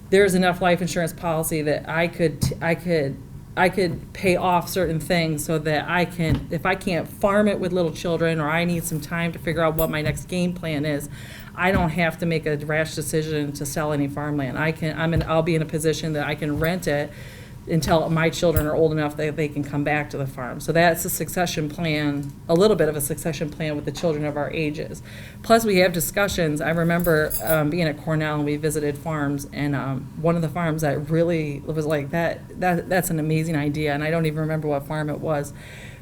there's enough life insurance policy that I could pay off certain things so that if I can't farm it with little children, or I need some time to figure out what my next game plan is, I don't have to make a rash decision to sell any farmland. I'll be in a position that I can rent it until my children are old enough that they can come back to the farm. So that's a succession plan, a little bit of a succession plan with the children of our ages. Plus we have discussions. I remember being at Cornell and we visited farms, and one of the farms that really was like, that's an amazing idea, and I don't even remember what farm it was.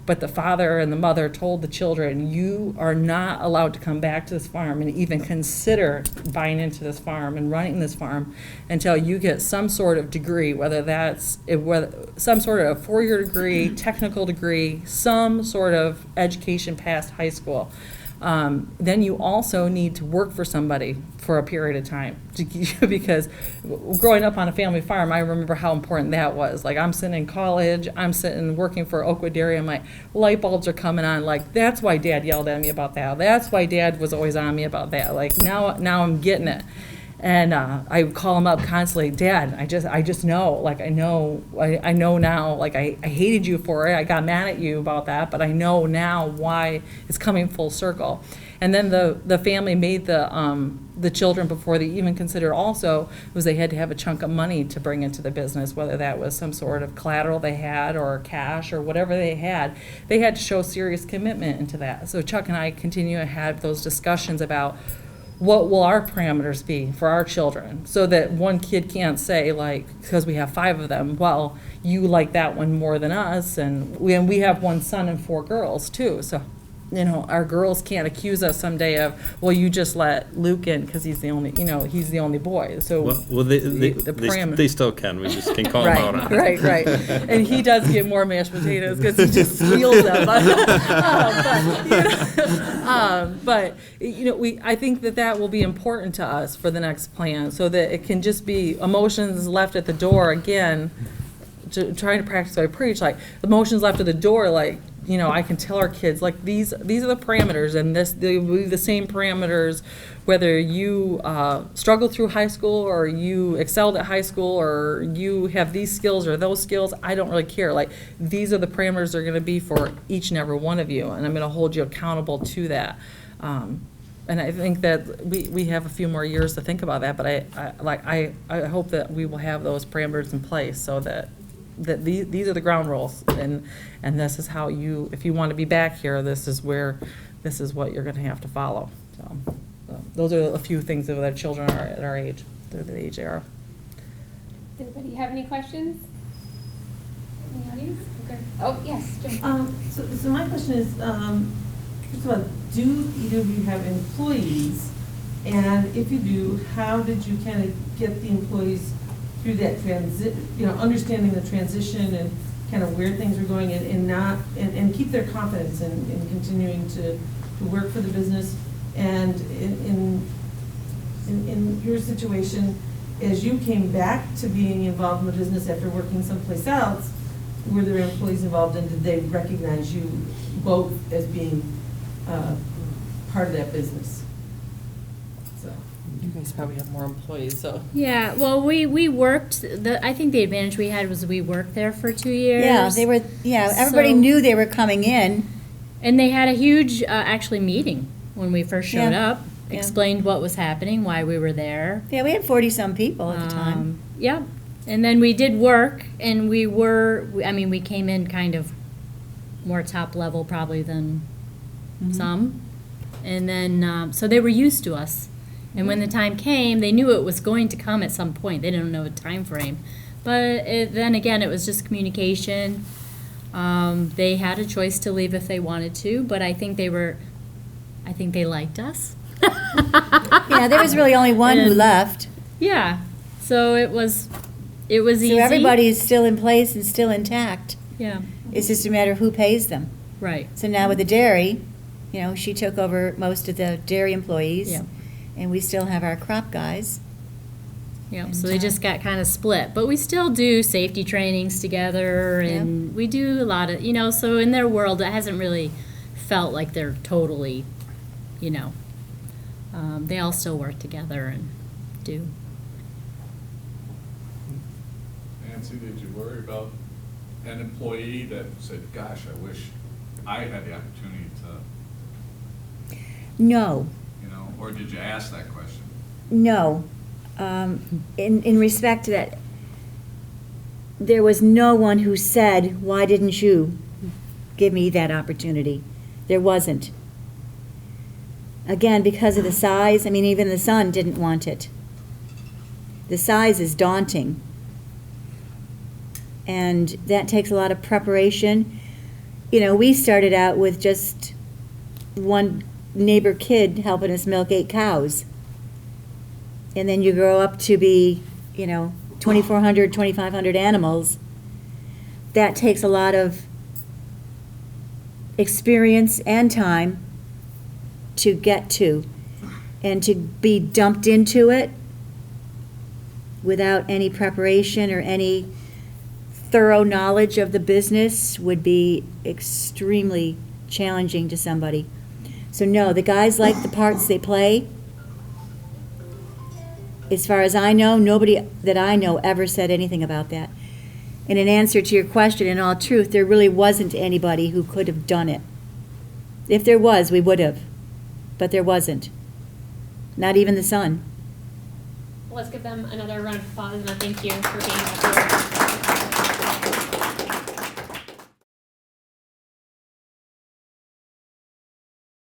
But the father and the mother told the children, you are not allowed to come back to this farm and even consider buying into this farm and running this farm until you get some sort of degree, whether some sort of 4-year degree, technical degree, some sort of education past high school. Then you also need to work for somebody for a period of time because growing up on a family farm, I remember how important that was. I'm sitting in college, I'm sitting working for Oakwood Dairy, and my light bulbs are coming on. That's why Dad yelled at me about that. That's why Dad was always on me about that. Now I'm getting it. And I would call him up constantly, Dad, I just know, I know now, I hated you for it, I got mad at you about that, but I know now why it's coming full circle. And then the family made the children, before they even considered also, was they had to have a chunk of money to bring into the business, whether that was some sort of collateral they had or cash or whatever they had to show serious commitment into that. So Chuck and I continue to have those discussions about what will our parameters be for our children, so that one kid can't say, because we have 5 of them, well, you like that one more than us, and we have 1 son and 4 girls too, so our girls can't accuse us someday of, well, you just let Luke in because he's the only boy. So they still can. We just can call him out on it. Right. And he does get more mashed potatoes because he just steals them. I think that will be important to us for the next plan, so that it can just be emotions left at the door again. Trying to practice what I preach, emotions left at the door, I can tell our kids, these are the parameters, and they will be the same parameters whether you struggled through high school or you excelled at high school or you have these skills or those skills. I don't really care. These are the parameters that are going to be for each and every one of you, and I'm going to hold you accountable to that. And I think that we have a few more years to think about that, but I hope that we will have those parameters in place so that these are the ground rules, and this is how if you want to be back here, this is what you're going to have to follow. So those are a few things that our children are at our age, they're the age they are. Does anybody have any questions? In the audience? Okay. Oh, yes, Jim. So my question is, first of all, do either of you have employees? And if you do, how did you kind of get the employees through that understanding the transition and kind of where things are going, and keep their confidence in continuing to work for the business? And in your situation, as you came back to being involved in the business after working someplace else, were there employees involved, and did they recognize you both as being part of that business? You guys probably have more employees, so. Yeah, well, we worked, I think the advantage we had was we worked there for 2 years. Yeah, everybody knew they were coming in. And they had a huge, actually, meeting when we first showed up. Yeah. explained what was happening, why we were there. Yeah, we had 40-some people at the time. Yeah, and then we did work, and we came in kind of more top level probably than some. And then, so they were used to us. And when the time came, they knew it was going to come at some point. They didn't know a time frame. But then again, it was just communication. They had a choice to leave if they wanted to, but I think they liked us. Yeah, there was really only one who And- left. Yeah, so it was easy. So everybody is still in place and still intact. Yeah, It's just a matter of who pays them. right. So now with the dairy, she took over most of the dairy employees. Yeah. And we still have our crop guys. Yeah, And, so they just got kind of split, but we still do safety trainings together, and we do a lot of, so in their world, it hasn't really felt like they're totally, they all still work together and do. Nancy, did you worry about an employee that said, gosh, I wish I had the opportunity to, No, or did you ask that question? no. In respect to that, there was no one who said, why didn't you give me that opportunity? There wasn't. Again, because of the size, even the son didn't want it. The size is daunting. And that takes a lot of preparation. We started out with just one neighbor kid helping us milk 8 cows. And then you grow up to be, 2,400, 2,500 animals. That takes a lot of experience and time to get to. And to be dumped into it without any preparation or any thorough knowledge of the business would be extremely challenging to somebody. So no, the guys like the parts they play. As far as I know, nobody that I know ever said anything about that. And in answer to your question, in all truth, there really wasn't anybody who could have done it. If there was, we would have. But there wasn't. Not even the son. Let's give them another round of applause and a thank you for being here.